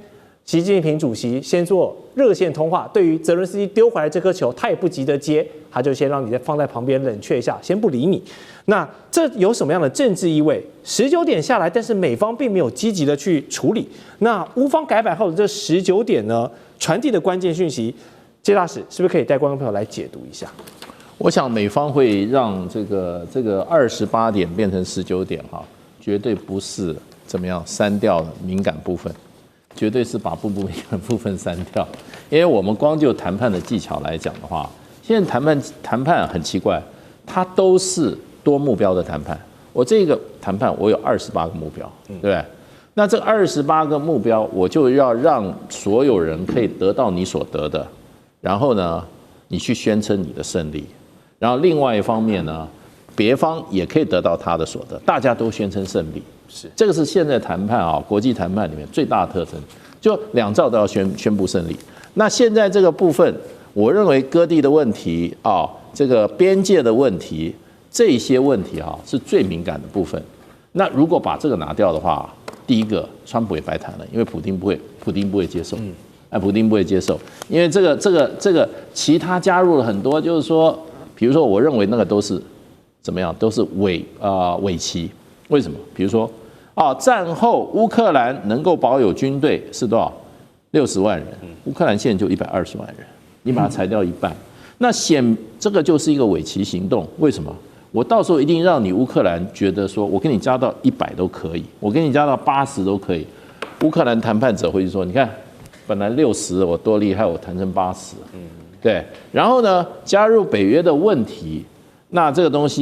习近平主席先做热线通话，对于泽伦斯基丢回来这颗球，他也不急着接，他就先让你再放在旁边冷却一下，先不理你。那这有什么样的政治意味？19点下来，但是美方并没有积极的去处理。那乌方改版后的这19点呢，传递的关键讯息，谢大使是不是可以带观众朋友来解读一下？我想美方会让这个28点变成19点绝对不是怎么样删掉敏感部分。绝对是把部分删掉，因为我们光就谈判的技巧来讲的话，现在谈判很奇怪，它都是多目标的谈判。我这个谈判我有28个目标，对不对？那这28个目标，我就要让所有人可以得到你所得的，然后呢，你去宣称你的胜利，然后另外一方面呢，别方也可以得到他的所得，大家都宣称胜利。是，这个是现在谈判国际谈判里面最大的特征，就两造都要宣布胜利。那现在这个部分，我认为割地的问题这个边界的问题，这些问题是最敏感的部分。那如果把这个拿掉的话，第一个川普也白谈了，因为普丁不会接受，普丁不会接受，因为这个其他加入了很多，就是说，比如说我认为那个都是怎么样，都是伪旗。为什么？比如说战后乌克兰能够保有军队是多少？60万人，乌克兰现在就120万人，你把它裁掉一半，那这个就是一个伪旗行动。为什么？我到时候一定让你乌克兰觉得说，我给你加到100都可以，我给你加到80都可以。乌克兰谈判者会说，你看，本来60我多厉害，我谈成80，对。然后呢，加入北约的问题，那这个东西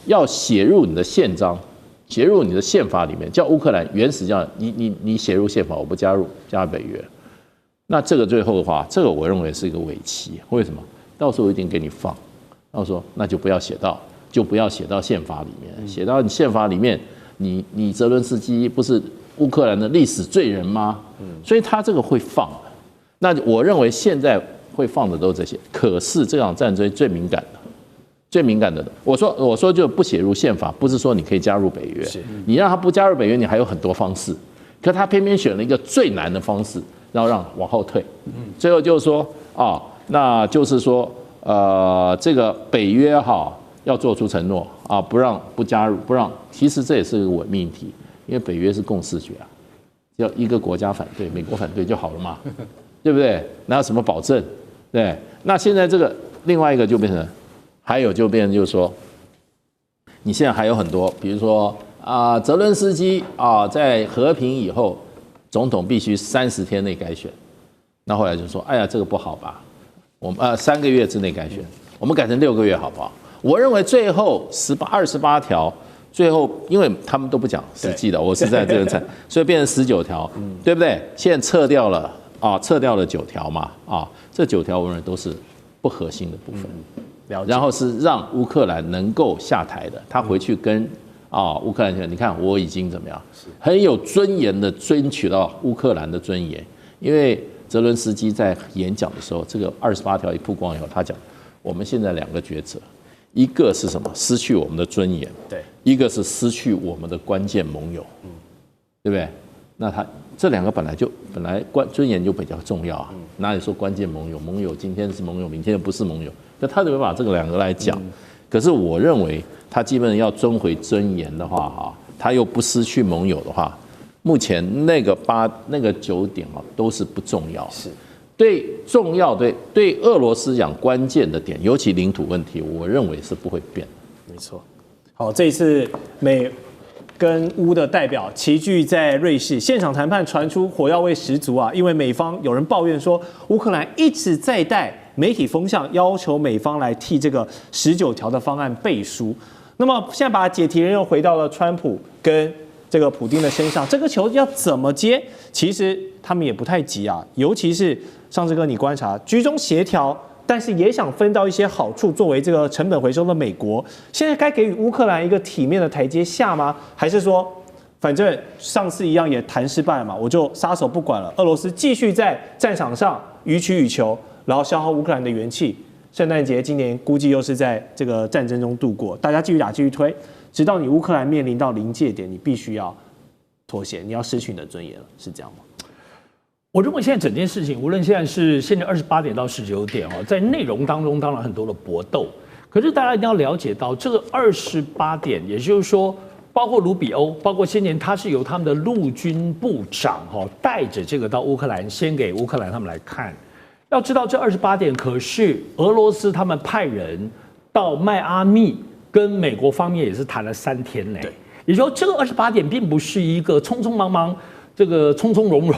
要写入你的宪章。写入你的宪法里面，叫乌克兰原始叫你写入宪法，我不加入北约，那这个最后的话，这个我认为是一个伪旗。为什么？到时候一定给你放，到时候那就不要写到就不要写到宪法里面，写到你宪法里面，你泽伦斯基不是乌克兰的历史罪人吗？所以他这个会放的。那我认为现在会放的都是这些，可是这场战争最敏感的，我说就不写入宪法，不是说你可以加入北约，你让他不加入北约，你还有很多方式，可他偏偏选了一个最难的方式，然后让往后退，最后就是说啊，那就是说这个北约要做出承诺啊，不加入，其实这也是个伪命题，因为北约是共识决啊，要一个国家反对，美国反对就好了嘛，对不对？哪有什么保证？对，那现在这个另外一个就变成。还有就变成就是说，你现在还有很多，比如说泽伦斯基在和平以后，总统必须30天内改选。那后来就说，哎呀，这个不好吧？我们3个月之内改选，我们改成6个月好不好？我认为最后28条，最后因为他们都不讲实际的，我是在这个层，所以变成19条，对不对？现在撤掉了9条嘛，这9条我认为都是不核心的部分。然后是让乌克兰能够下台的，他回去跟乌克兰讲，你看我已经怎么样，很有尊严的争取到乌克兰的尊严。因为泽伦斯基在演讲的时候，这个28条一曝光以后，他讲我们现在2个抉择，一个是什么？失去我们的尊严，对；一个是失去我们的关键盟友，对不对？那他这2个本来尊严就比较重要啊，哪里说关键盟友今天是盟友，明天又不是盟友？那他怎么把这个2个来讲？可是我认为他基本上要争回尊严的话，他又不失去盟友的话，目前那个9点都是不重要，是对重要对俄罗斯讲关键的点，尤其领土问题，我认为是不会变。没错。好，这一次美跟乌的代表齐聚在瑞士，现场谈判传出火药味十足啊！因为美方有人抱怨说，乌克兰一直在带媒体风向，要求美方来替这个19条的方案背书。那么现在把解题人又回到了川普跟这个普丁的身上，这个球要怎么接？其实他们也不太急啊，尤其是上次哥你观察居中协调。但是也想分到一些好处，作为这个成本回收的美国，现在该给予乌克兰一个体面的台阶下吗？还是说，反正上次一样也谈失败了嘛，我就撒手不管了？俄罗斯继续在战场上予取予求，然后消耗乌克兰的元气。圣诞节今年估计又是在这个战争中度过，大家继续打，继续推，直到你乌克兰面临到临界点，你必须要妥协，你要失去你的尊严了，是这样吗？我认为现在整件事情，无论现在28点到19点在内容当中当然很多的搏斗，可是大家一定要了解到，这个28点，也就是说，包括卢比欧，包括先前他是由他们的陆军部长带着这个到乌克兰，先给乌克兰他们来看。要知道这28点可是俄罗斯他们派人到迈阿密，跟美国方面也是谈了3天呢。也就是说，这个28点并不是一个匆匆忙忙。这个从容，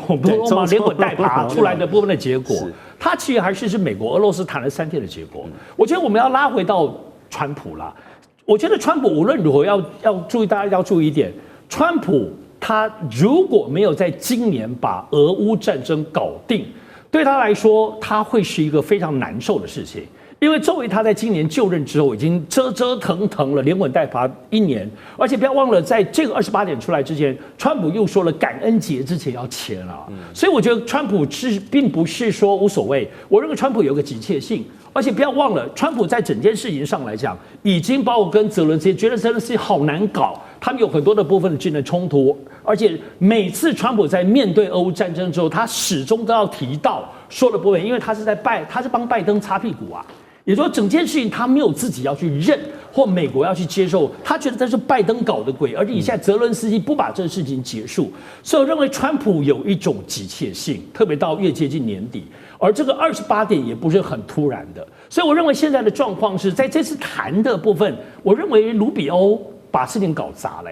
连滚带爬出来的部分的结果，它其实还是美国、俄罗斯谈了3天的结果。我觉得我们要拉回到川普啦。我觉得川普无论如何要注意，大家要注意一点，川普他如果没有在今年把俄乌战争搞定，对他来说，他会是一个非常难受的事情。因为作为他在今年就任之后，已经折腾了，连滚带爬1年，而且不要忘了，在这个28点出来之前，川普又说了感恩节之前要签啊，所以我觉得川普并不是说无所谓，我认为川普有个急切性，而且不要忘了，川普在整件事情上来讲，已经把我跟泽伦斯基觉得泽伦斯基好难搞，他们有很多的部分的军人冲突，而且每次川普在面对俄乌战争之后，他始终都要提到说的部分，因为他是帮拜登擦屁股啊。也就是说，整件事情他没有自己要去认，或美国要去接受，他觉得这是拜登搞的鬼，而且你现在泽伦斯基不把这个事情结束，所以我认为川普有一种急切性，特别到越接近年底，而这个28点也不是很突然的，所以我认为现在的状况是在这次谈的部分，我认为卢比欧把事情搞砸了。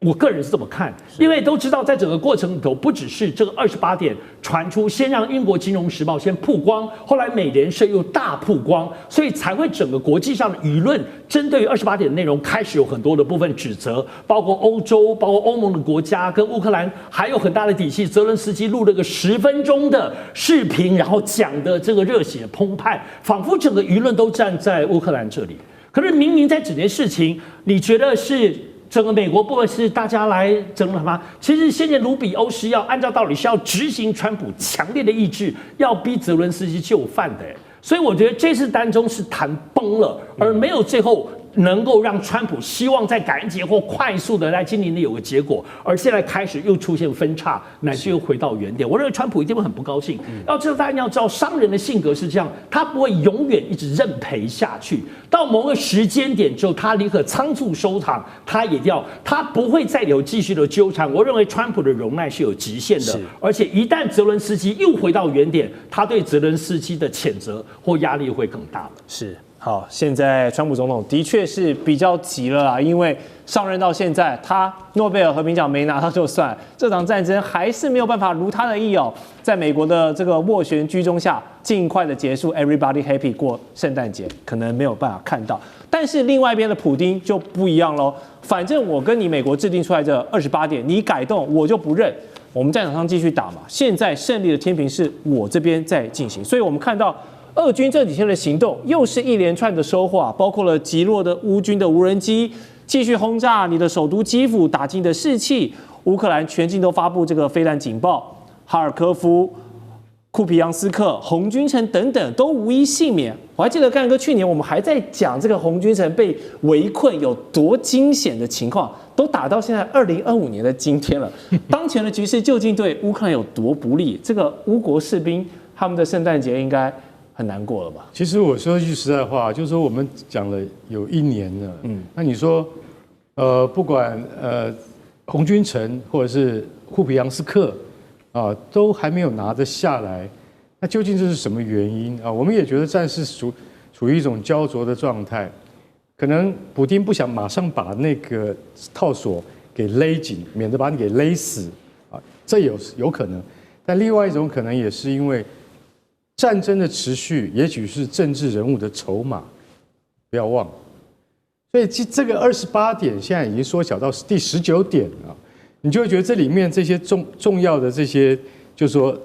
我个人是这么看，因为都知道，在整个过程里头，不只是这个28点传出，先让英国金融时报先曝光，后来美联社又大曝光，所以才会整个国际上的舆论针对于28点的内容开始有很多的部分指责，包括欧洲、包括欧盟的国家跟乌克兰还有很大的底气。泽伦斯基录了个10分钟的视频，然后讲的这个热血澎湃，仿佛整个舆论都站在乌克兰这里。可是明明在整件事情，你觉得是整个美国部分是大家来争了吗？其实现在卢比欧是要按照道理是要执行川普强烈的意志，要逼泽伦斯基就范的。所以我觉得这次当中是谈崩了，而没有最后能够让川普希望在感恩节或快速的在今年的有个结果，而现在开始又出现分叉，乃至又回到原点。我认为川普一定会很不高兴。要知道，大家要知道，商人的性格是这样，他不会永远一直认赔下去。到某个时间点之后，他立刻仓促收场，他不会再有继续的纠缠。我认为川普的容耐是有极限的，而且一旦泽伦斯基又回到原点，他对泽伦斯基的谴责或压力会更大了。是。好，现在川普总统的确是比较急了啦，因为上任到现在，他诺贝尔和平奖没拿到就算，这场战争还是没有办法如他的意哦，在美国的这个斡旋居中下，尽快的结束 ，everybody happy 过圣诞节，可能没有办法看到。但是另外一边的普丁就不一样喽，反正我跟你美国制定出来这28点，你改动我就不认，我们战场上继续打嘛。现在胜利的天平是我这边在进行，所以我们看到。俄军这几天的行动又是一连串的收获啊，包括了击落的乌军的无人机，继续轰炸你的首都基辅，打击你的士气。乌克兰全境都发布这个飞弹警报，哈尔科夫、库皮扬斯克、红军城等等都无一幸免。我还记得干哥去年我们还在讲这个红军城被围困有多惊险的情况，都打到现在2025年的今天了。当前的局势究竟对乌克兰有多不利？这个乌国士兵他们的圣诞节应该很难过了吧？其实我说一句实在话，就是说我们讲了有1年了，那你说，不管红军城或者是库皮扬斯克啊，都还没有拿得下来，那究竟这是什么原因啊？我们也觉得战事处于一种焦灼的状态，可能普丁不想马上把那个套索给勒紧，免得把你给勒死啊，这有可能。但另外一种可能也是因为。战争的持续，也许是政治人物的筹码，不要忘了。所以这个28点现在已经缩小到第19点啊，你就会觉得这里面这些重要的这些，就说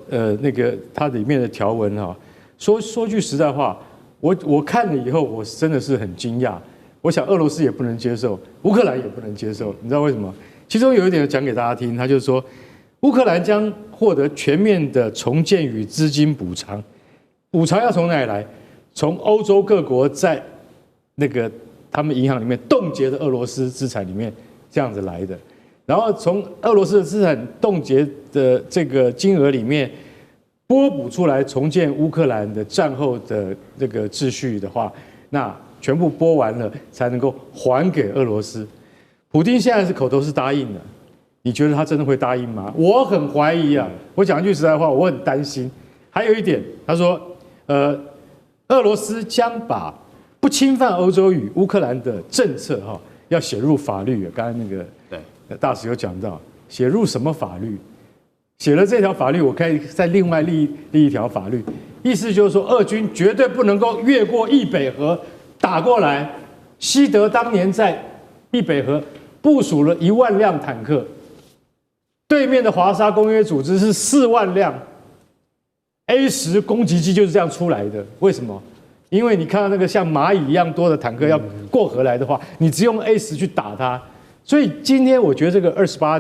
那个它里面的条文哈，说句实在话，我看了以后，我真的是很惊讶。我想俄罗斯也不能接受，乌克兰也不能接受，你知道为什么？其中有一点讲给大家听，他就是说，乌克兰将获得全面的重建与资金补偿。补偿要从哪里来？从欧洲各国在那个他们银行里面冻结的俄罗斯资产里面这样子来的，然后从俄罗斯的资产冻结的这个金额里面拨补出来重建乌克兰的战后的这个秩序的话，那全部拨完了才能够还给俄罗斯。普丁现在是口头是答应了，你觉得他真的会答应吗？我很怀疑啊！我讲一句实在话，我很担心。还有一点，他说。俄罗斯将把不侵犯欧洲与乌克兰的政策要写入法律。刚才那个大使有讲到，写入什么法律？写了这条法律，我可以再另外立一条法律，意思就是说，俄军绝对不能够越过易北河打过来。西德当年在易北河部署了1万辆坦克，对面的华沙公约组织是4万辆。A10攻击机就是这样出来的，为什么？因为你看到那个像蚂蚁一样多的坦克要过河来的话，你只用 A10去打它。所以今天我觉得这个28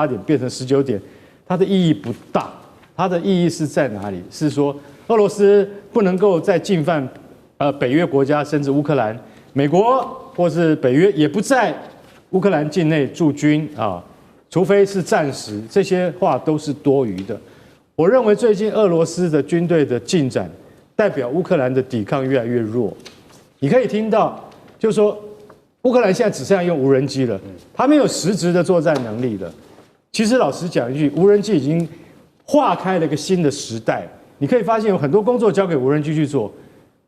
点变成19点，它的意义不大。它的意义是在哪里？是说俄罗斯不能够再进犯北约国家，甚至乌克兰，美国或是北约也不在乌克兰境内驻军啊，除非是战时，这些话都是多余的。我认为最近俄罗斯的军队的进展，代表乌克兰的抵抗越来越弱。你可以听到，就是说，乌克兰现在只剩下用无人机了，它没有实质的作战能力了。其实老实讲一句，无人机已经划开了一个新的时代。你可以发现有很多工作交给无人机去做，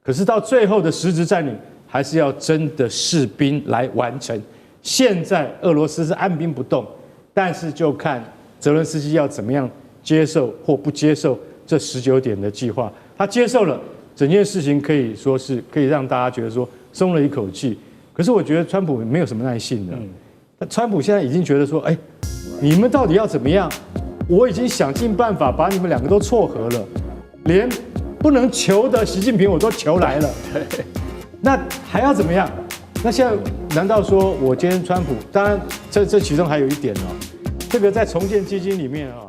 可是到最后的实质占领，还是要真的士兵来完成。现在俄罗斯是按兵不动，但是就看泽伦斯基要怎么样。接受或不接受这19点的计划，他接受了，整件事情可以说是可以让大家觉得说松了一口气。可是我觉得川普没有什么耐性的，川普现在已经觉得说，你们到底要怎么样？我已经想尽办法把你们2个都撮合了，连不能求的习近平我都求来了。那还要怎么样？那现在难道说我今天川普？当然这其中还有一点哦，这个在重建基金里面啊。